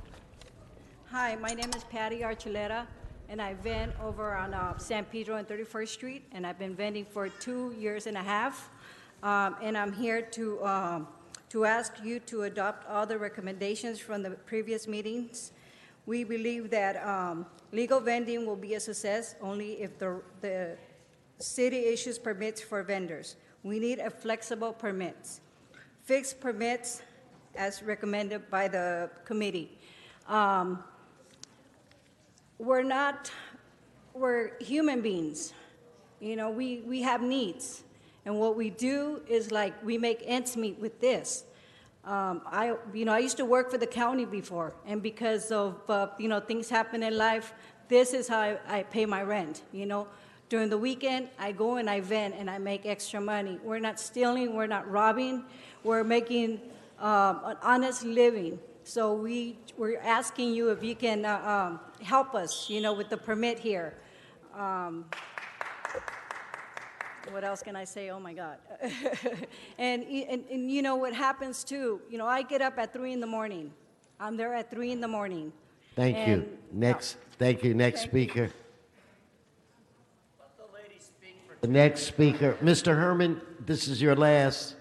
Hi, my name is Patty Archuleta, and I vend over on San Pedro and 31st Street, and I've been vending for 2 years and a half. And I'm here to ask you to adopt all the recommendations from the previous meetings. We believe that legal vending will be a success only if the city issues permits for vendors. We need a flexible permits, fixed permits as recommended by the committee. We're human beings. You know, we have needs. And what we do is like we make ends meet with this. I used to work for the county before, and because of, things happen in life, this is how I pay my rent, During the weekend, I go and I vend and I make extra money. We're not stealing, we're not robbing, we're making an honest living. So we're asking you if you can help us, with the permit here. What else can I say? Oh my God. and you know what happens too, I get up at 3 in the morning. I'm there at 3 in the morning. Thank you. Next speaker. The next speaker, Mr. Herman, this is your last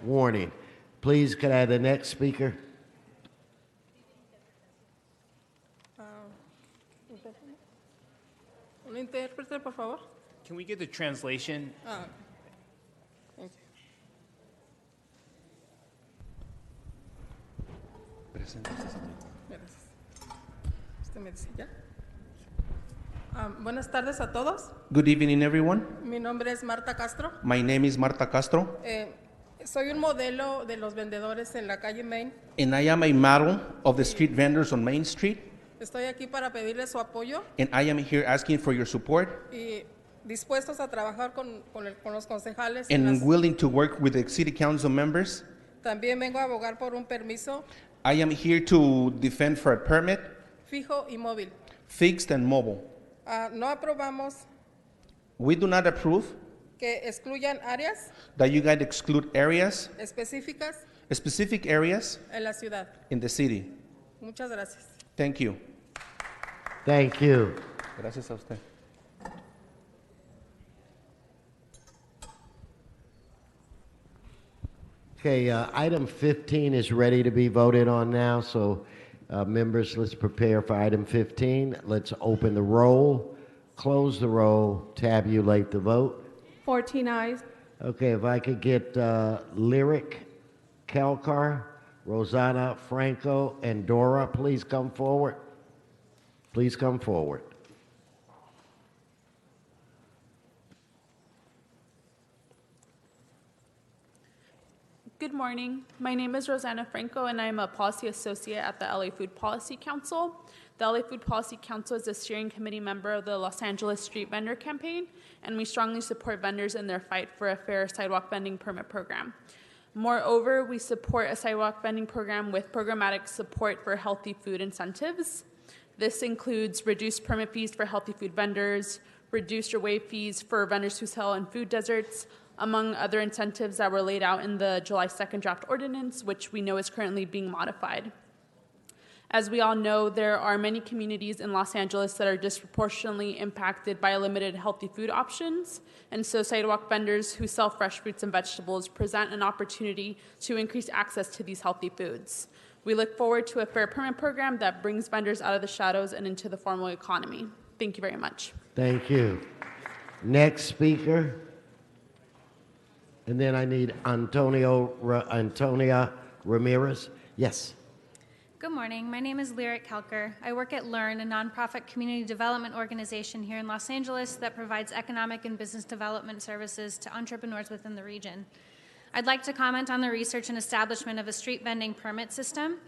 warning. Please, could I have the next speaker? Un intérprete, por favor. Can we get the translation? Thank you. Gracias. Usted me dice ya. Buenas tardes a todos. Good evening, everyone. Mi nombre es Marta Castro. My name is Marta Castro, Soy un modelo de los vendedores en la calle Main. and I am a model of the street vendors on Main Street, Estoy aquí para pedirle su apoyo and I am here asking for your support y dispuestos a trabajar con los concejales. en and las- willing to work with the city council members. También vengo a abogar por un permiso I am here to defend for a permit, fijo y móvil. fixed and mobile. No aprobamos We do not approve que excluyan áreas that you guys exclude areas, específicas specific areas en la ciudad. in the city. Muchas gracias. Thank you. Thank you. Gracias a usted. Okay, item 15 is ready to be voted on now, so members, let's prepare for item 15. Let's open the roll, close the roll, tabulate the vote. 14 eyes. Okay, if I could get Lyric Kelkar, Rosanna Franco, and Dora, please come forward. Please come forward. Good morning. My name is Rosanna Franco, and I'm a policy associate at the LA Food Policy Council. The LA Food Policy Council is a steering committee member of the Los Angeles Street Vendor Campaign, and we strongly support vendors in their fight for a fair sidewalk vending permit program. Moreover, we support a sidewalk vending program with programmatic support for healthy food incentives. This includes reduced permit fees for healthy food vendors, reduced or waived fees for vendors who sell in food deserts, among other incentives that were laid out in the July 2nd draft ordinance, which we know is currently being modified. As we all know, there are many communities in Los Angeles that are disproportionately impacted by limited healthy food options, and so sidewalk vendors who sell fresh fruits and vegetables present an opportunity to increase access to these healthy foods. We look forward to a fair permit program that brings vendors out of the shadows and into the formal economy. Thank you very much. Thank you. Next speaker. And then I need Antonia Ramirez. Yes. Good morning. My name is Lyric Kelker. I work at LEARN, a nonprofit community development organization here in Los Angeles that provides economic and business development services to entrepreneurs within the region. I'd like to comment on the research and establishment of a street vending permit system.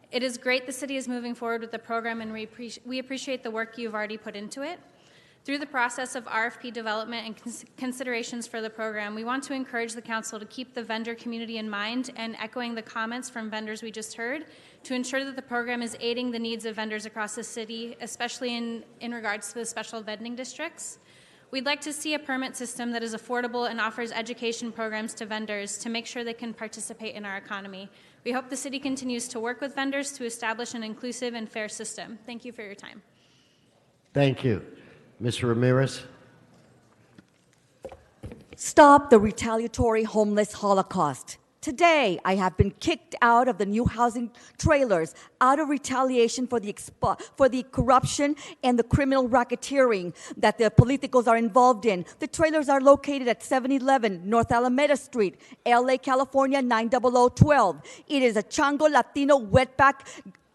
It is great the city is moving forward with the program, and we appreciate the work you've already put into it. Through the process of RFP development and considerations for the program, we want to encourage the council to keep the vendor community in mind, and echoing the comments from vendors we just heard, to ensure that the program is aiding the needs of vendors across the city, especially in regards to the special vending districts. We'd like to see a permit system that is affordable and offers education programs to vendors to make sure they can participate in our economy. We hope the city continues to work with vendors to establish an inclusive and fair system. Thank you for your time. Thank you. Ms. Ramirez. Stop the retaliatory homeless holocaust. Today, I have been kicked out of the new housing trailers out of retaliation for the corruption and the criminal racketeering that the politicos are involved in. The trailers are located at 711 North Alameda Street, LA, California, 90012. It is a Chango Latino wetback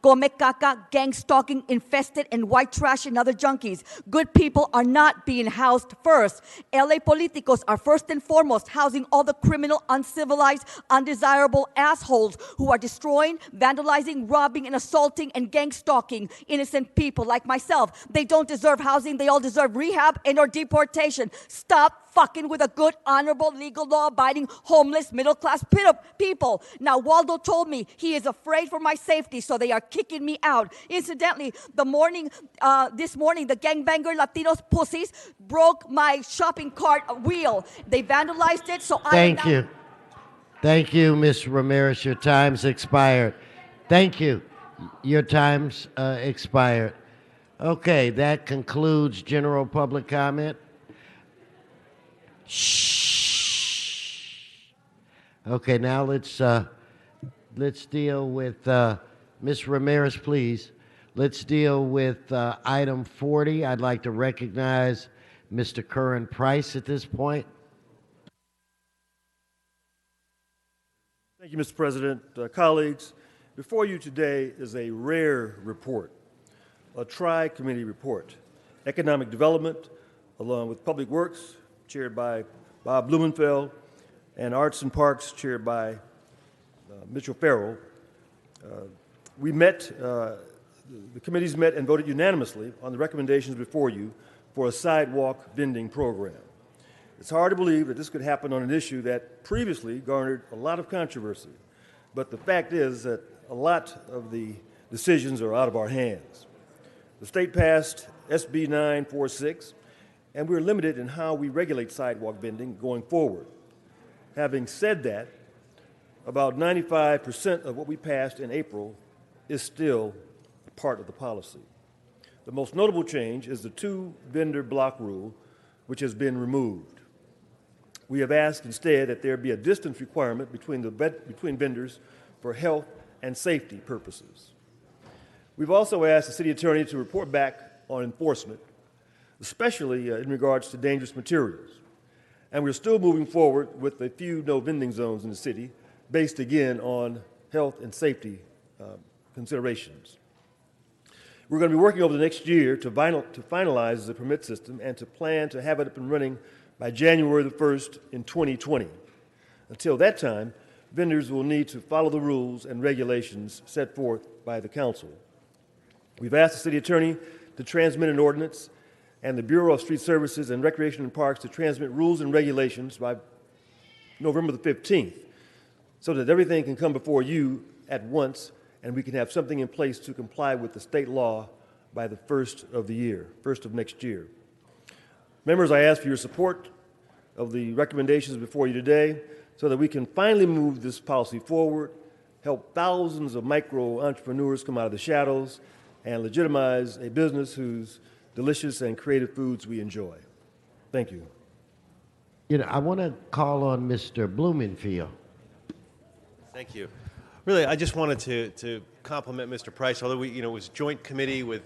Come Caca, gang stalking, infested, and white trash and other junkies. Good people are not being housed first. LA politicos are first and foremost housing all the criminal, uncivilized, undesirable assholes who are destroying, vandalizing, robbing, and assaulting and gang stalking innocent people like myself. They don't deserve housing. They all deserve rehab and or deportation. Stop fucking with a good, honorable, legal, law-abiding, homeless, middle-class people. Now, Waldo told me he is afraid for my safety, so they are kicking me out. Incidentally, this morning, the gangbanger Latinos pussies broke my shopping cart wheel. They vandalized it, so Thank you. Thank you, Ms. Ramirez. Your time's expired. Thank you. Your time's expired. Okay, that concludes general public comment. Shh. Okay, now let's deal with Ms. Ramirez, please. Let's deal with item 40. I'd like to recognize Mr. Curran Price at this point. Thank you, Mr. President. Colleagues, before you today is a rare report, a tri-committee report. Economic Development, along with Public Works, chaired by Bob Blumenfeld, and Arts and Parks, chaired by Mitchell Farrell. The committees met and voted unanimously on the recommendations before you for a sidewalk vending program. It's hard to believe that this could happen on an issue that previously garnered a lot of controversy, but the fact is that a lot of the decisions are out of our hands. The state passed SB 946, and we're limited in how we regulate sidewalk vending going forward. Having said that, about 95% of what we passed in April is still part of the policy. The most notable change is the 2-vendor block rule, which has been removed. We have asked instead that there be a distance requirement between vendors for health and safety purposes. We've also asked the city attorney to report back on enforcement, especially in regards to dangerous materials. And we're still moving forward with a few no vending zones in the city, based again on health and safety considerations. We're going to be working over the next year to finalize the permit system and to plan to have it up and running by January the 1st in 2020. Until that time, vendors will need to follow the rules and regulations set forth by the council. We've asked the city attorney to transmit an ordinance and the Bureau of Street Services and Recreation and Parks to transmit rules and regulations by November the 15th so that everything can come before you at once and we can have something in place to comply with the state law by the first of next year. Members, I ask for your support of the recommendations before you today so that we can finally move this policy forward, help thousands of micro entrepreneurs come out of the shadows, and legitimize a business whose delicious and creative foods we enjoy. Thank you. You know, I want to call on Mr. Blumenfield. Thank you. Really, I just wanted to compliment Mr. Price. Although it was a joint committee with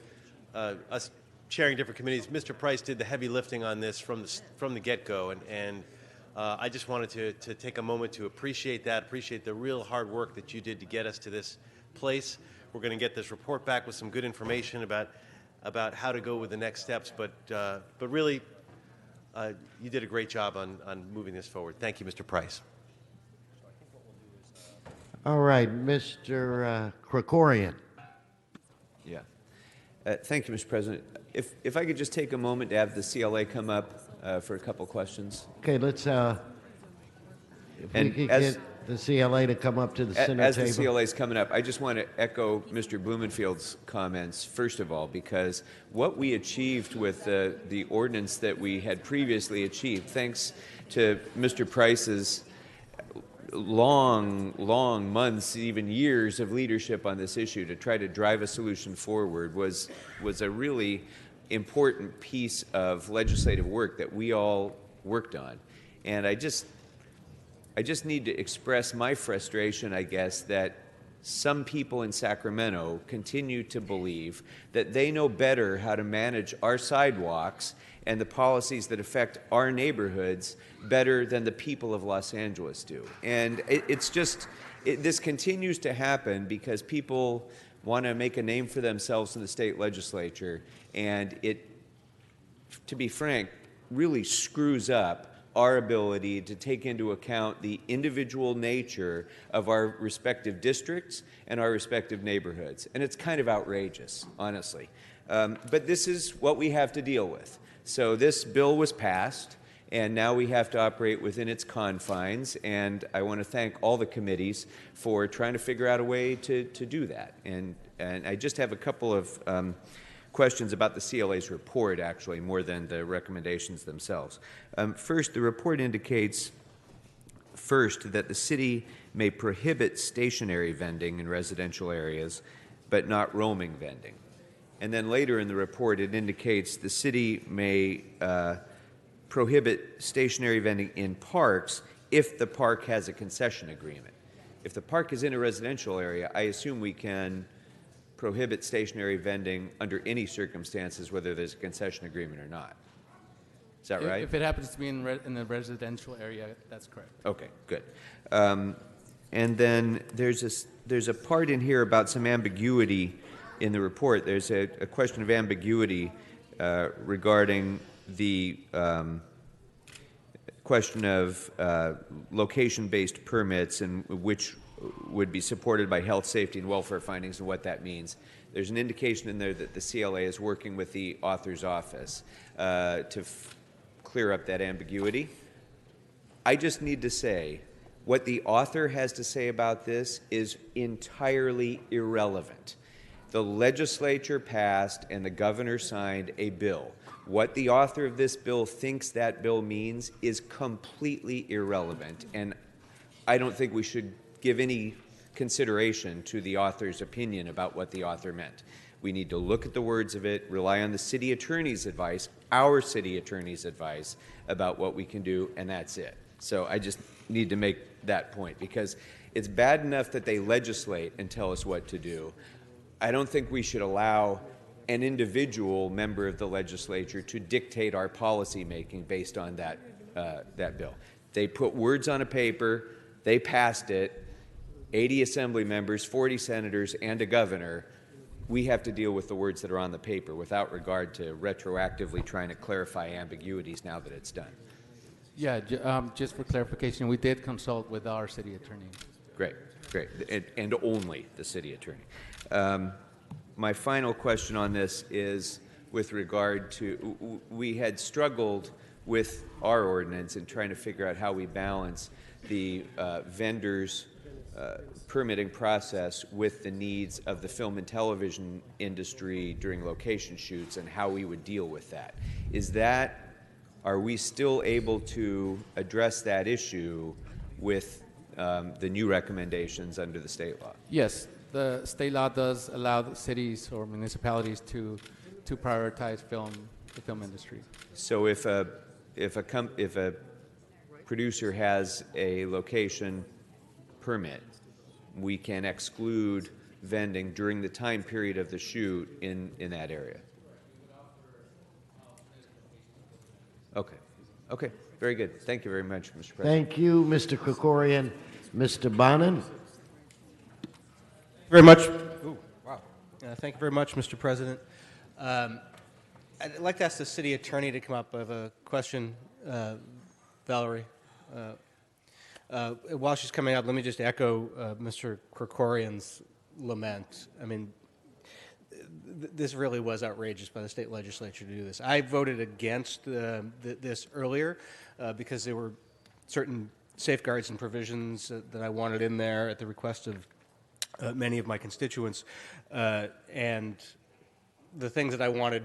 us chairing different committees, Mr. Price did the heavy lifting on this from the get-go, and I just wanted to take a moment to appreciate the real hard work that you did to get us to this place. We're going to get this report back with some good information about how to go with the next steps, but really, you did a great job on moving this forward. Thank you, Mr. Price. All right, Mr. Krikorian. Yeah. Thank you, Mr. President. If I could just take a moment to have the CLA come up for a couple questions. Okay, let's, if we could get the CLA to come up to the center as table. the CLA is coming up, I just want to echo Mr. Blumenfield's comments, first of all, because what we achieved with the ordinance that we had previously achieved, thanks to Mr. Price's long months, even years of leadership on this issue to try to drive a solution forward, was a really important piece of legislative work that we all worked on. And I just need to express my frustration, I guess, that some people in Sacramento continue to believe that they know better how to manage our sidewalks and the policies that affect our neighborhoods better than the people of Los Angeles do. And this continues to happen because people want to make a name for themselves in the state legislature, and it, to be frank, really screws up our ability to take into account the individual nature of our respective districts and our respective neighborhoods. And it's kind of outrageous, honestly. But this is what we have to deal with. So this bill was passed, and now we have to operate within its confines, and I want to thank all the committees for trying to figure out a way to do that. And I just have a couple of questions about the CLA's report, actually, more than the recommendations themselves. First, the report indicates, first, that the city may prohibit stationary vending in residential areas, but not roaming vending. And then later in the report, it indicates the city may prohibit stationary vending in parks if the park has a concession agreement. If the park is in a residential area, I assume we can prohibit stationary vending under any circumstances, whether there's a concession agreement or not. Is that right? If it happens to be in a residential area, that's correct. Okay, good. And then there's a part in here about some ambiguity in the report. There's a question of ambiguity regarding the question of location-based permits and which would be supported by health, safety, and welfare findings and what that means. There's an indication in there that the CLA is working with the author's office to clear up that ambiguity. I just need to say what the author has to say about this is entirely irrelevant. The legislature passed and the governor signed a bill. What the author of this bill thinks that bill means is completely irrelevant, and I don't think we should give any consideration to the author's opinion about what the author meant. We need to look at the words of it, rely on the city attorney's advice, our city attorney's advice about what we can do, and that's it. So I just need to make that point because it's bad enough that they legislate and tell us what to do. I don't think we should allow an individual member of the legislature to dictate our policy making based on that bill. They put words on a paper, they passed it, 80 assembly members, 40 senators, and a governor. We have to deal with the words that are on the paper without regard to retroactively trying to clarify ambiguities now that it's done. Yeah, just for clarification, we did consult with our city attorney. Great, great, and only the city attorney. my final question on this is with regard to, we had struggled with our ordinance in trying to figure out how we balance the vendors' permitting process with the needs of the film and television industry during location shoots and how we would deal with that. Are we still able to address that issue with the new recommendations under the state law? Yes, the state law does allow the cities or municipalities to prioritize the film industry. So if a producer has a location permit, we can exclude vending during the time period of the shoot in that area. Okay, very good. Thank you very much, Mr. President. Thank you, Mr. Krikorian. Mr. Bonin? Very much. Wow. Thank you very much, Mr. President. I'd like to ask the city attorney to come up. I have a question, Valerie. While she's coming up, let me just echo Mr. Krikorian's lament. I mean, this really was outrageous by the state legislature to do this. I voted against this earlier because there were certain safeguards and provisions that I wanted in there at the request of many of my constituents, and the things that I wanted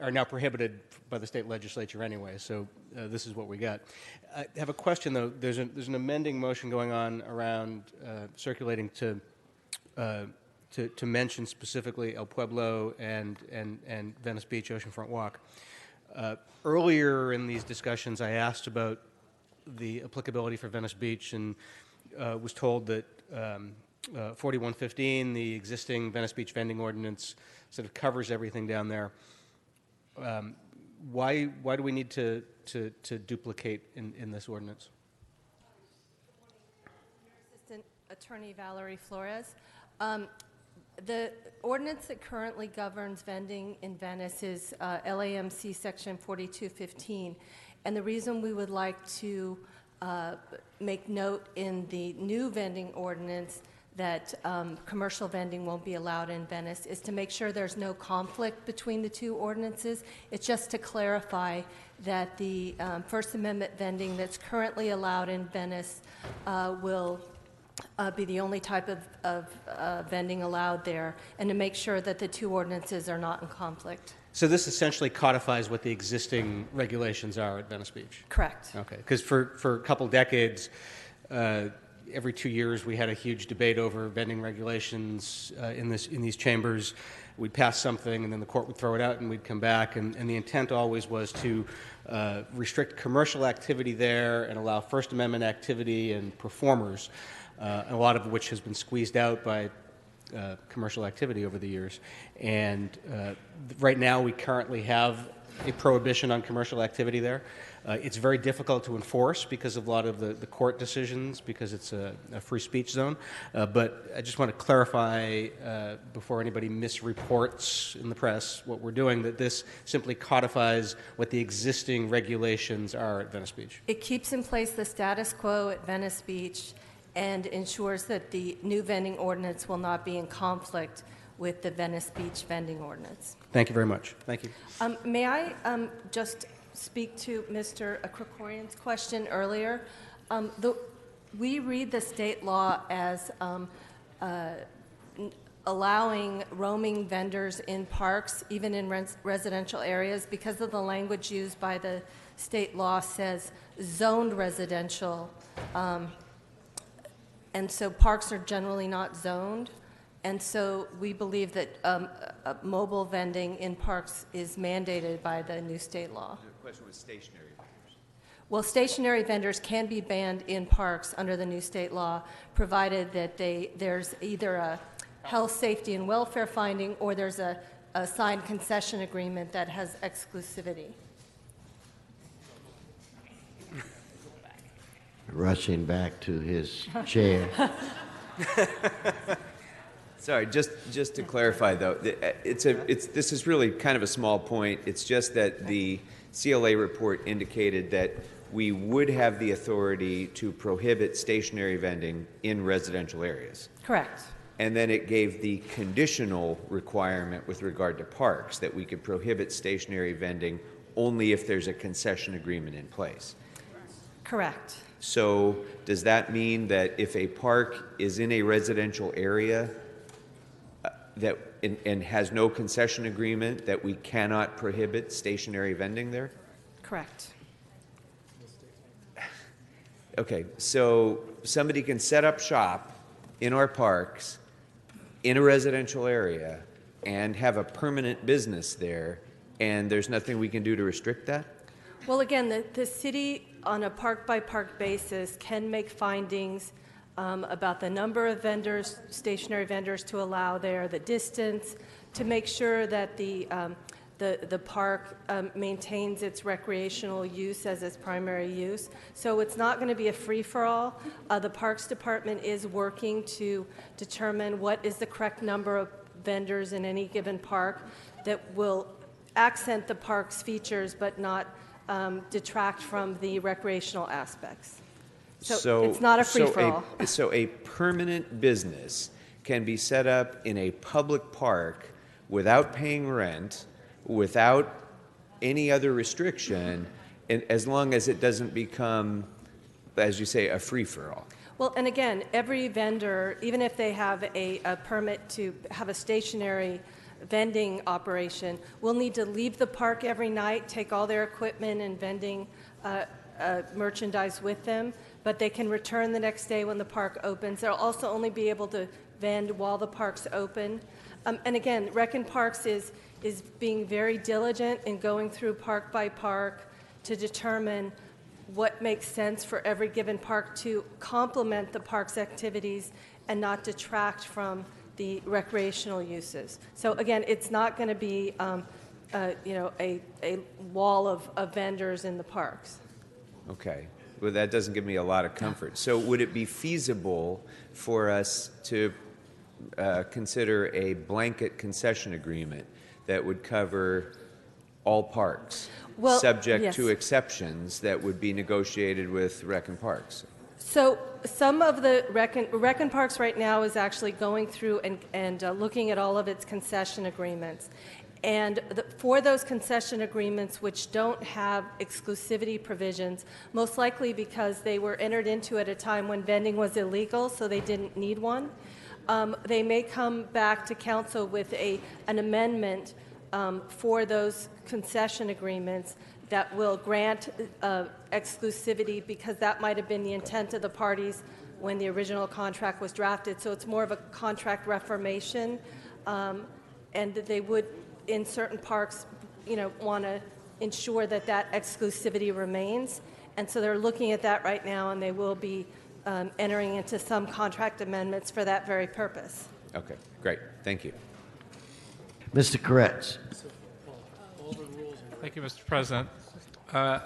are now prohibited by the state legislature anyway. So this is what we got. I have a question though. There's an amending motion going on around circulating to mention specifically El Pueblo and Venice Beach Oceanfront Walk. Earlier in these discussions, I asked about the applicability for Venice Beach and was told that 4115, the existing Venice Beach vending ordinance, sort of covers everything down there. Why do we need to duplicate in this ordinance? Assistant Attorney Valerie Flores. The ordinance that currently governs vending in Venice is LAMC Section 4215, and the reason we would like to make note in the new vending ordinance that commercial vending won't be allowed in Venice is to make sure there's no conflict between the two ordinances. It's just to clarify that the First Amendment vending that's currently allowed in Venice will be the only type of vending allowed there, and to make sure that the two ordinances are not in conflict. So this essentially codifies what the existing regulations are at Venice Beach? Correct. Okay, because for a couple decades, every 2 years we had a huge debate over vending regulations in these chambers. We'd pass something and then the court would throw it out and we'd come back, and the intent always was to restrict commercial activity there and allow First Amendment activity and performers, a lot of which has been squeezed out by commercial activity over the years. And right now we currently have a prohibition on commercial activity there. It's very difficult to enforce because of a lot of the court decisions, because it's a free speech zone. But I just want to clarify before anybody misreports in the press what we're doing, that this simply codifies what the existing regulations are at Venice Beach. It keeps in place the status quo at Venice Beach and ensures that the new vending ordinance will not be in conflict with the Venice Beach vending ordinance. Thank you very much. Thank you. May I just speak to Mr. Krikorian's question earlier? We read the state law as allowing roaming vendors in parks, even in residential areas, because of the language used by the state law says zoned residential. And so parks are generally not zoned. And so we believe that mobile vending in parks is mandated by the new state law. The question was stationary vendors. Well, stationary vendors can be banned in parks under the new state law, provided that there's either a health, safety, and welfare finding, or there's a signed concession agreement that has exclusivity. Rushing back to his chair. Sorry, just to clarify though, this is really kind of a small point. It's just that the CLA report indicated that we would have the authority to prohibit stationary vending in residential areas. Correct. And then it gave the conditional requirement with regard to parks that we could prohibit stationary vending only if there's a concession agreement in place. Correct. So does that mean that if a park is in a residential area that and has no concession agreement, that we cannot prohibit stationary vending there? Correct. Okay, so somebody can set up shop in our parks in a residential area and have a permanent business there, and there's nothing we can do to restrict that? Well, again, the city on a park-by-park basis can make findings about the number of vendors, stationary vendors to allow there, the distance, to make sure that the park maintains its recreational use as its primary use. So it's not going to be a free-for-all. The Parks Department is working to determine what is the correct number of vendors in any given park that will accent the park's features but not detract from the recreational aspects. So it's not a free-for-all. So a permanent business can be set up in a public park without paying rent, without any other restriction, and as long as it doesn't become, as you say, a free-for-all. Well, and again, every vendor, even if they have a permit to have a stationary vending operation, will need to leave the park every night, take all their equipment and vending merchandise with them, but they can return the next day when the park opens. They'll also only be able to vend while the park's open. And again, Rec and Parks is being very diligent in going through park by park to determine what makes sense for every given park to complement the park's activities and not detract from the recreational uses. So again, it's not going to be a wall of vendors in the parks. Okay. Well, that doesn't give me a lot of comfort. So would it be feasible for us to consider a blanket concession agreement that would cover all parks, subject to exceptions that would be negotiated with Rec and Parks? So some of the Rec and Parks right now is actually going through and looking at all of its concession agreements. And for those concession agreements which don't have exclusivity provisions, most likely because they were entered into at a time when vending was illegal, so they didn't need one, they may come back to council with an amendment for those concession agreements that will grant exclusivity, because that might have been the intent of the parties when the original contract was drafted. So it's more of a contract reformation, and they would, in certain parks, want to ensure that that exclusivity remains. And so they're looking at that right now, and they will be entering into some contract amendments for that very purpose. Okay, great. Thank you. Mr. Koretz. Thank you, Mr. President. A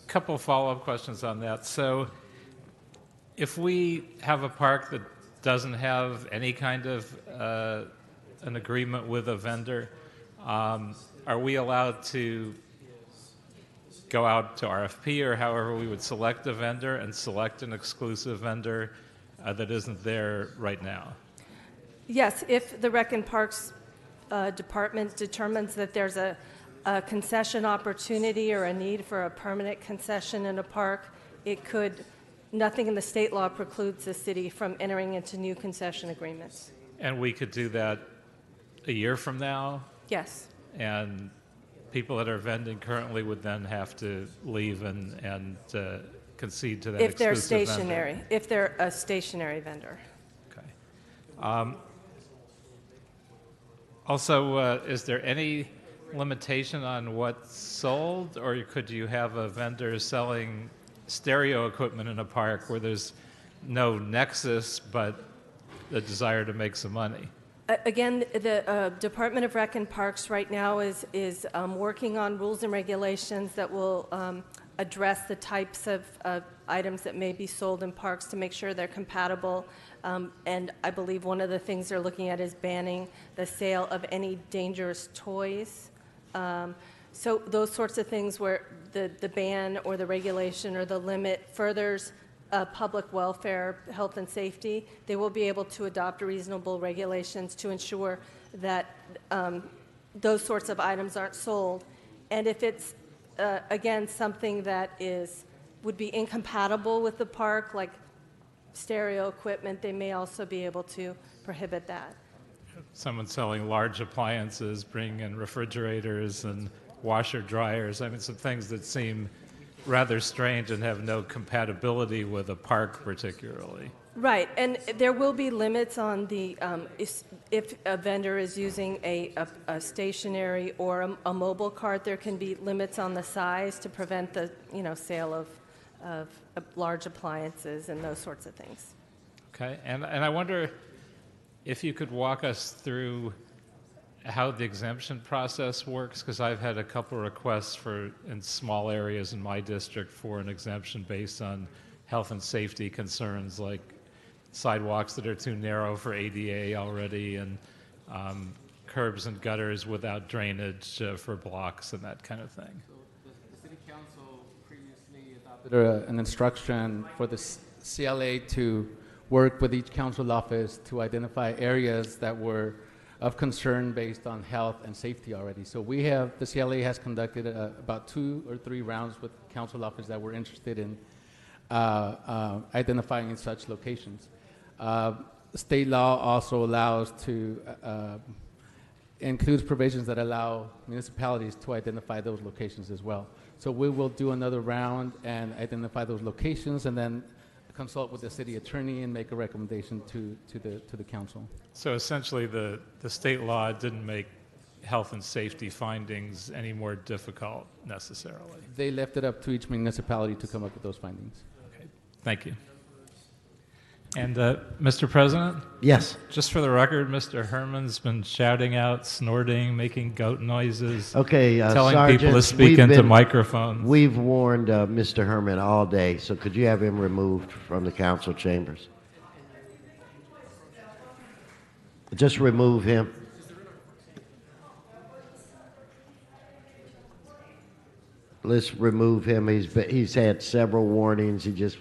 couple of follow-up questions on that. So if we have a park that doesn't have any kind of an agreement with a vendor, are we allowed to go out to RFP or however we would select a vendor and select an exclusive vendor that isn't there right now? Yes, if the Rec and Parks Department determines that there's a concession opportunity or a need for a permanent concession in a park, it could, nothing in the state law precludes the city from entering into new concession agreements. And we could do that a year from now? Yes. And people that are vending currently would then have to leave and concede to that if they're exclusive stationary, vendor. if they're a stationary vendor. Okay. Also, is there any limitation on what's sold, or could you have a vendor selling stereo equipment in a park where there's no nexus but the desire to make some money? Again, the Department of Rec and Parks right now is working on rules and regulations that will address the types of items that may be sold in parks to make sure they're compatible. And I believe one of the things they're looking at is banning the sale of any dangerous toys. So those sorts of things where the ban or the regulation or the limit furthers public welfare, health and safety, they will be able to adopt reasonable regulations to ensure that those sorts of items aren't sold. And if it's, again, something that would be incompatible with the park, like stereo equipment, they may also be able to prohibit that. Someone selling large appliances, bringing in refrigerators and washer dryers. I mean, some things that seem rather strange and have no compatibility with a park particularly. Right, and there will be limits on the, if a vendor is using a stationary or a mobile cart, there can be limits on the size to prevent the, sale of large appliances and those sorts of things. Okay, and I wonder if you could walk us through how the exemption process works, because I've had a couple requests in small areas in my district for an exemption based on health and safety concerns, like sidewalks that are too narrow for ADA already, and curbs and gutters without drainage for blocks and that kind of thing. So the City Council previously adopted an instruction for the CLA to work with each council office to identify areas that were of concern based on health and safety already. So the CLA has conducted about 2 or 3 rounds with council office that were interested in identifying such locations. State law also allows includes provisions that allow municipalities to identify those locations as well. So we will do another round and identify those locations, and then consult with the city attorney and make a recommendation to the council. So essentially, the state law didn't make health and safety findings any more difficult necessarily. They left it up to each municipality to come up with those findings. Okay, thank you. And Mr. President? Yes. Just for the record, Mr. Herman's been shouting out, snorting, making goat noises, Okay, telling Sergeant, people to speak into microphones. We've warned Mr. Herman all day, so could you have him removed from the council chambers? Just remove him. Let's remove him. He's had several warnings. He's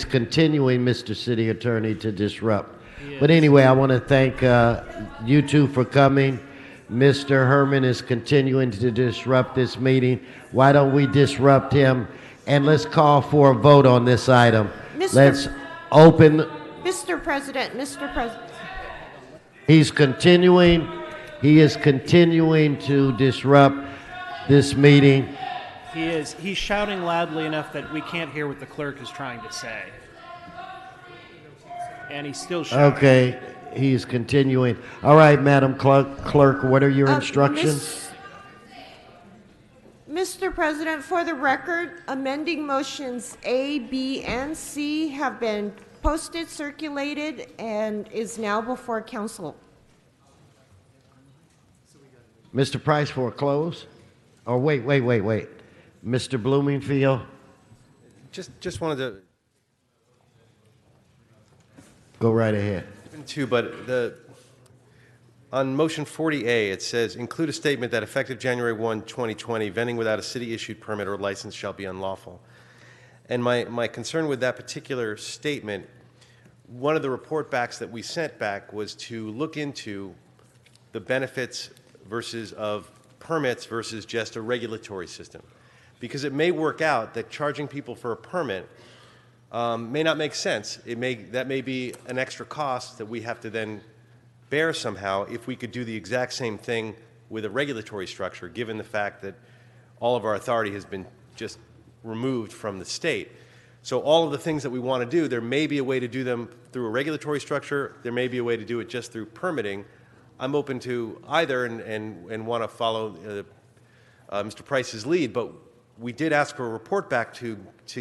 continuing, Mr. City Attorney, to disrupt. But anyway, I want to thank you two for coming. Mr. Herman is continuing to disrupt this meeting. Why don't we disrupt him? And let's call for a vote on this item. Let's open. Mr. President. He is continuing to disrupt this meeting. He's shouting loudly enough that we can't hear what the clerk is trying to say. And he's still shouting. Okay, he's continuing. All right, Madam Clerk, what are your instructions? Mr. President, for the record, amending motions A, B, and C have been posted, circulated, and is now before council. Mr. Price, for a close? Oh, wait. Mr. Bloomingfield? Just wanted to go right ahead. But on motion 40A, it says include a statement that effective January 1, 2020, vending without a city-issued permit or license shall be unlawful. And my concern with that particular statement, one of the report backs that we sent back was to look into the benefits of permits versus just a regulatory system. Because it may work out that charging people for a permit may not make sense. That may be an extra cost that we have to then bear somehow if we could do the exact same thing with a regulatory structure, given the fact that all of our authority has been just removed from the state. So all of the things that we want to do, there may be a way to do them through a regulatory structure. There may be a way to do it just through permitting. I'm open to either and want to follow Mr. Price's lead, but we did ask for a report back to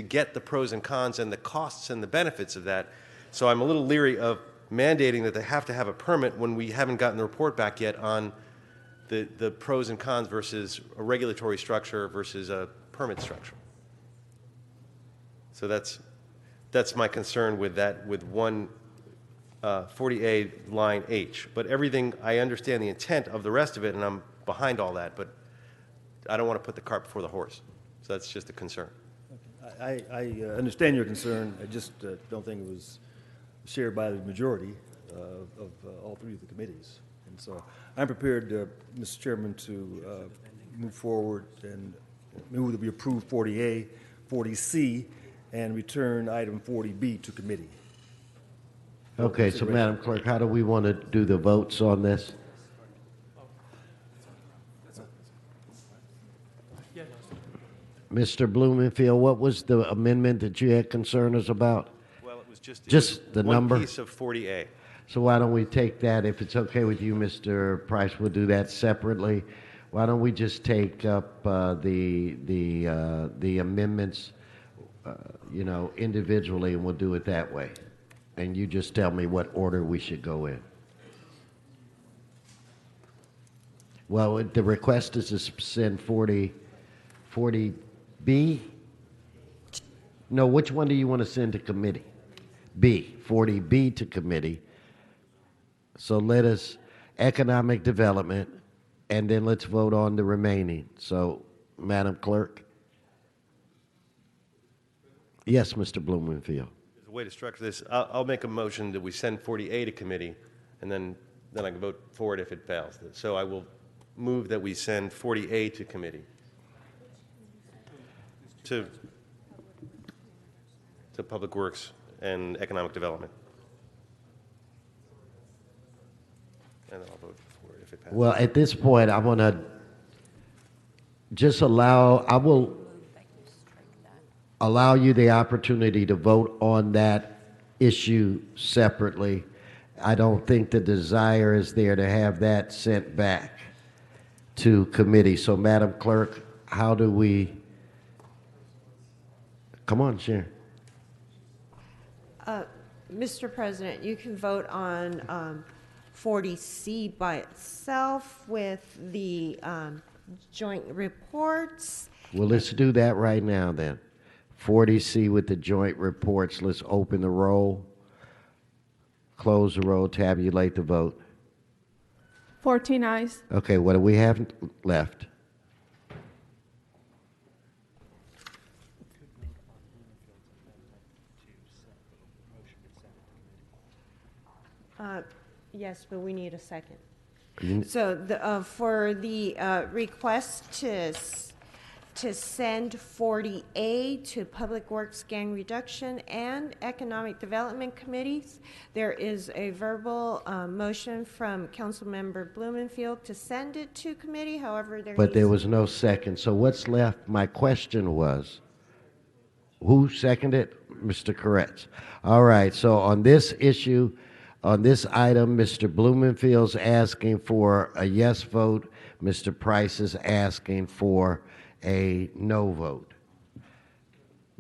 get the pros and cons and the costs and the benefits of that. So I'm a little leery of mandating that they have to have a permit when we haven't gotten the report back yet on the pros and cons versus a regulatory structure versus a permit structure. So that's my concern with that, with 40A line H. But everything, I understand the intent of the rest of it, and I'm behind all that, but I don't want to put the cart before the horse. So that's just a concern. I understand your concern. I just don't think it was shared by the majority of all three of the committees. And so I'm prepared, Mr. Chairman, to move forward and move that we approve 40A, 40C, and return item 40B to committee. Okay, so Madam Clerk, how do we want to do the votes on this? Mr. Blumenfield, what was the amendment that you had concern us about? Well, it was just the one number? piece of 40A. So why don't we take that, if it's okay with you, Mr. Price, we'll do that separately. Why don't we just take up the amendments, individually, and we'll do it that way. And you just tell me what order we should go in. Well, the request is to send 40B. No, which one do you want to send to committee? B, 40B to committee. So let us, economic development, and then let's vote on the remaining. So, Madam Clerk? Yes, Mr. Blumenfield. There's a way to structure this. I'll make a motion that we send 40A to committee, and then I can vote for it if it fails. So I will move that we send 40A to committee. To Public Works and Economic Development. And then I'll vote for it if it passes. Well, at this point, I want to just I will allow you the opportunity to vote on that issue separately. I don't think the desire is there to have that sent back to committee. So, Madam Clerk, how do we... Come on, Sharon. Mr. President, you can vote on 40C by itself with the joint reports. Well, let's do that right now then. 40C with the joint reports. Let's open the roll, close the roll, tabulate the vote. 14 ayes. Okay, what do we have left? Yes, but we need a second. You- So for the request to send 40A to Public Works Gang Reduction and Economic Development Committees, there is a verbal motion from Councilmember Blumenfield to send it to committee. However, But there was no second. So what's left? My question was, who seconded? Mr. Koretz. All right, so on this issue, on this item, Mr. Blumenfield's asking for a yes vote. Mr. Price is asking for a no vote.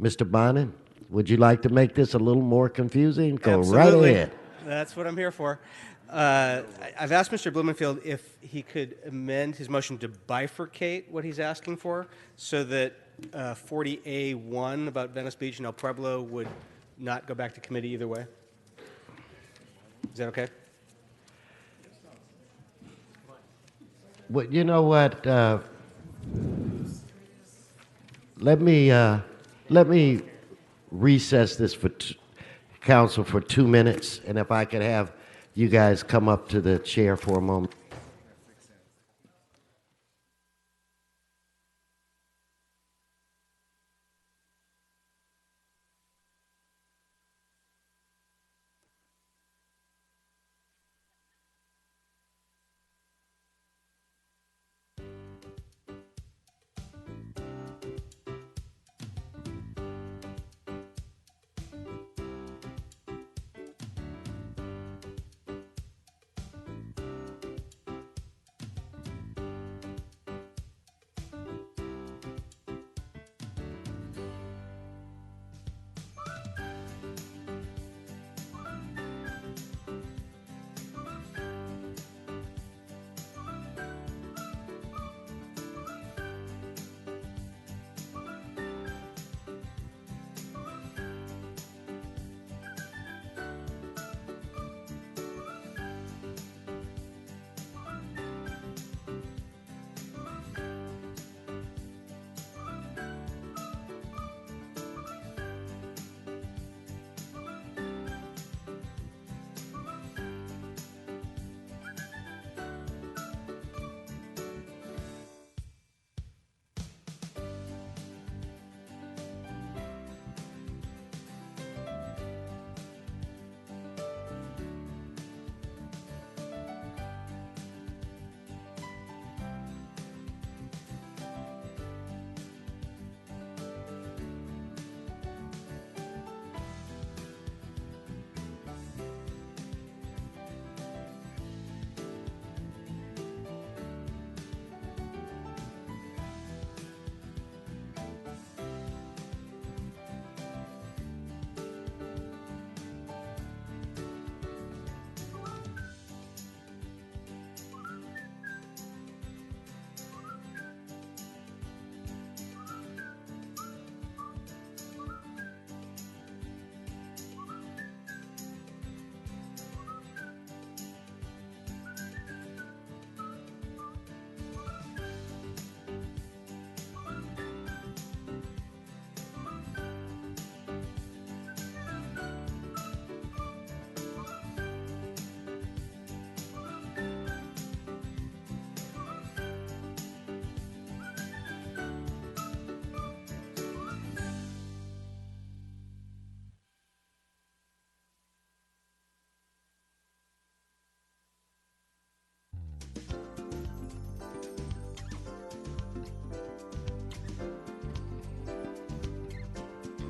Mr. Bonin, would you like to make this a little more confusing? Go right Absolutely. ahead. That's what I'm here for. I've asked Mr. Blumenfield if he could amend his motion to bifurcate what he's asking for so that 40A1 about Venice Beach and El Pueblo would not go back to committee either way. Is that okay? Well, you know what? Let me recess this for council for 2 minutes, and if I could have you guys come up to the chair for a moment.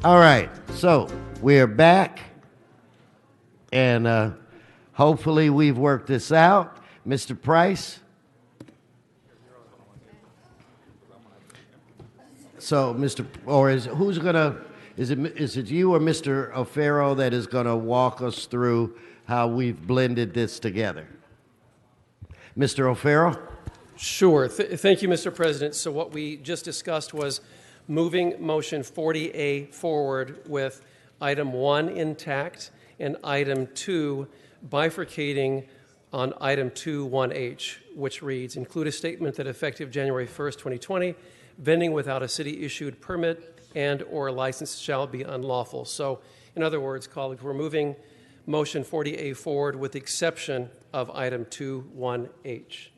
All right, so we're back, and hopefully we've worked this out. Mr. Price? So, is it you or Mr. O'Farrell that is going to walk us through how we've blended this together? Mr. O'Farrell? Sure. Thank you, Mr. President. So what we just discussed was moving motion 40A forward with item 1 intact and item 2 bifurcating on item 2(1)H, which reads, include a statement that effective January 1st, 2020, vending without a city-issued permit and or license shall be unlawful. So, in other words, colleagues, we're moving motion 40A forward with the exception of item 2(1)H.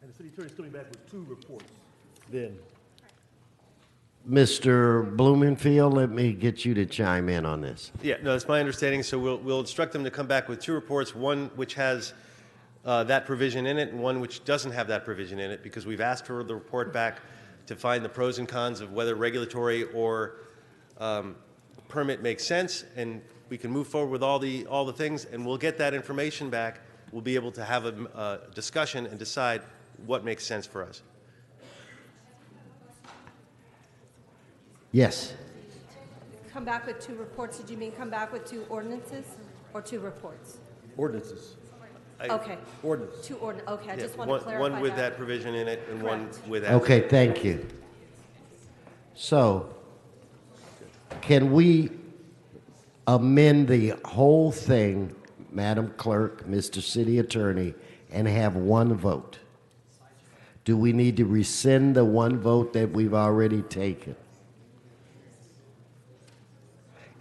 And the city attorney is coming back with 2 reports then. Mr. Blumenfield, let me get you to chime in on this. Yeah, no, that's my understanding. So we'll instruct them to come back with 2 reports, one which has that provision in it and one which doesn't have that provision in it, because we've asked for the report back to find the pros and cons of whether regulatory or permit makes sense, and we can move forward with all the things, and we'll get that information back. We'll be able to have a discussion and decide what makes sense for us. Yes. Come back with 2 reports. Did you mean come back with 2 ordinances or 2 reports? Ordinances. Okay. Ordinance. 2 ordinances. Okay, I Yeah, just want to clarify one with that provision in it and one without. Okay, thank you. So, can we amend the whole thing, Madam Clerk, Mr. City Attorney, and have 1 vote? Do we need to rescind the 1 vote that we've already taken?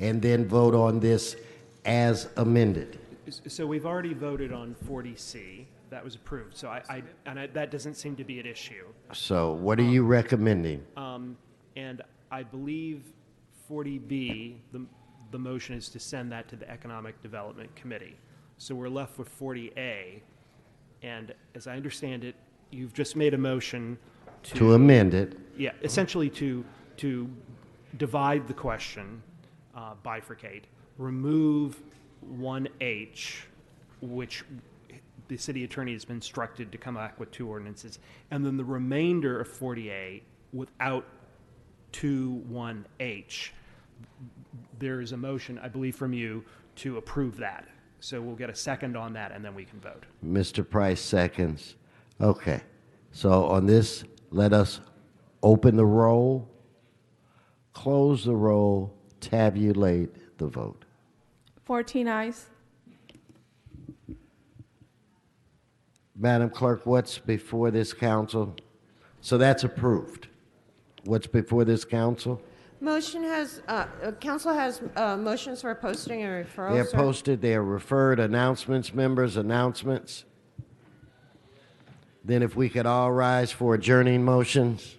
And then vote on this as amended? So we've already voted on 40C. That was approved. So that doesn't seem to be an issue. So what are you recommending? And I believe 40B, the motion is to send that to the Economic Development Committee. So we're left with 40A. And as I understand it, you've just made a motion To amend it. Yeah, essentially to divide the question, bifurcate, remove 1H, which the city attorney has been instructed to come back with 2 ordinances, and then the remainder of 40A without 2(1)H. There is a motion, I believe, from you to approve that. So we'll get a second on that, and then we can vote. Mr. Price seconds. Okay. So on this, let us open the roll, close the roll, tabulate the vote. 14 ayes. Madam Clerk, what's before this council? So that's approved. What's before this council? Motion has, council has motions for posting and referral. They're sir. posted, they're referred, announcements, members, announcements. Then if we could all rise for adjourning motions.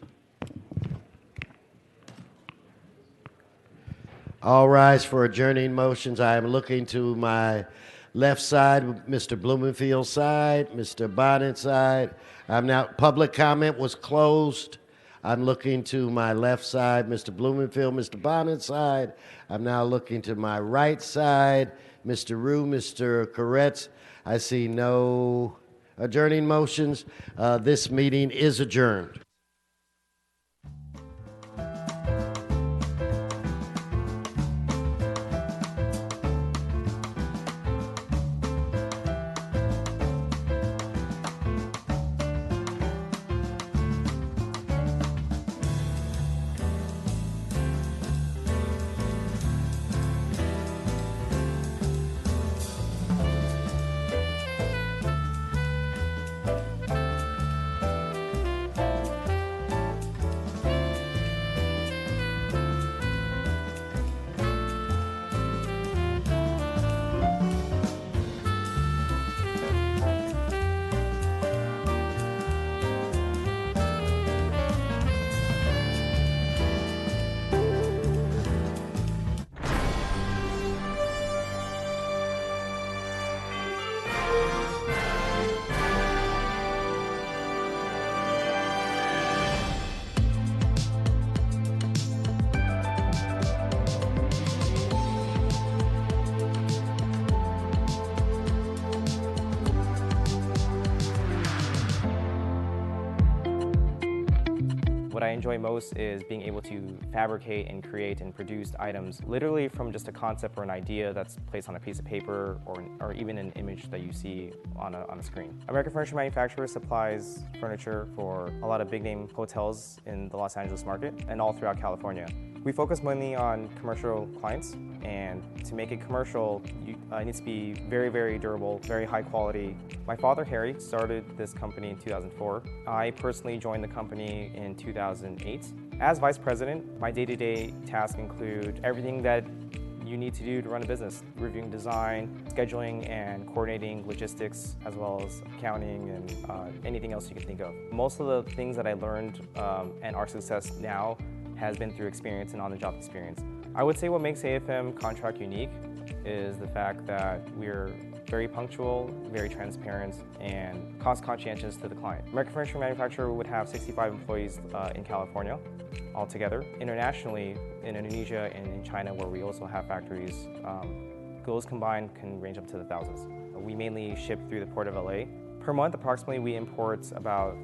All rise for adjourning motions. I am looking to my left side, Mr. Blumenfield's side, Mr. Bonnet's side. I'm now, public comment was closed. I'm looking to my left side, Mr. Blumenfield, Mr. Bonnet's side. I'm now looking to my right side, Mr. Rue, Mr. Koretz. I see no adjourning motions. This meeting is adjourned. enjoy most is being able to fabricate and create and produce items literally from just a concept or an idea that's placed on a piece of paper or even an image that you see on a screen. American Furniture Manufacturer supplies furniture for a lot of big name hotels in the Los Angeles market and all throughout California. We focus mainly on commercial clients, and to make it commercial, it needs to be very, very durable, very high quality. My father, Harry, started this company in 2004. I personally joined the company in 2008. As vice president, my day-to-day tasks include everything that you need to do to run a business, reviewing design, scheduling and coordinating logistics, as well as accounting and anything else you can think of. Most of the things that I learned and our success now has been through experience and on-the-job experience. I would say what makes AFM Contract unique is the fact that we're very punctual, very transparent, and cost-conscientious to the client. American Furniture Manufacturer would have 65 employees in California altogether. Internationally, in Indonesia and in China, where we also have factories, those combined can range up to the thousands. We mainly ship through the Port of LA. Per month, approximately, we import about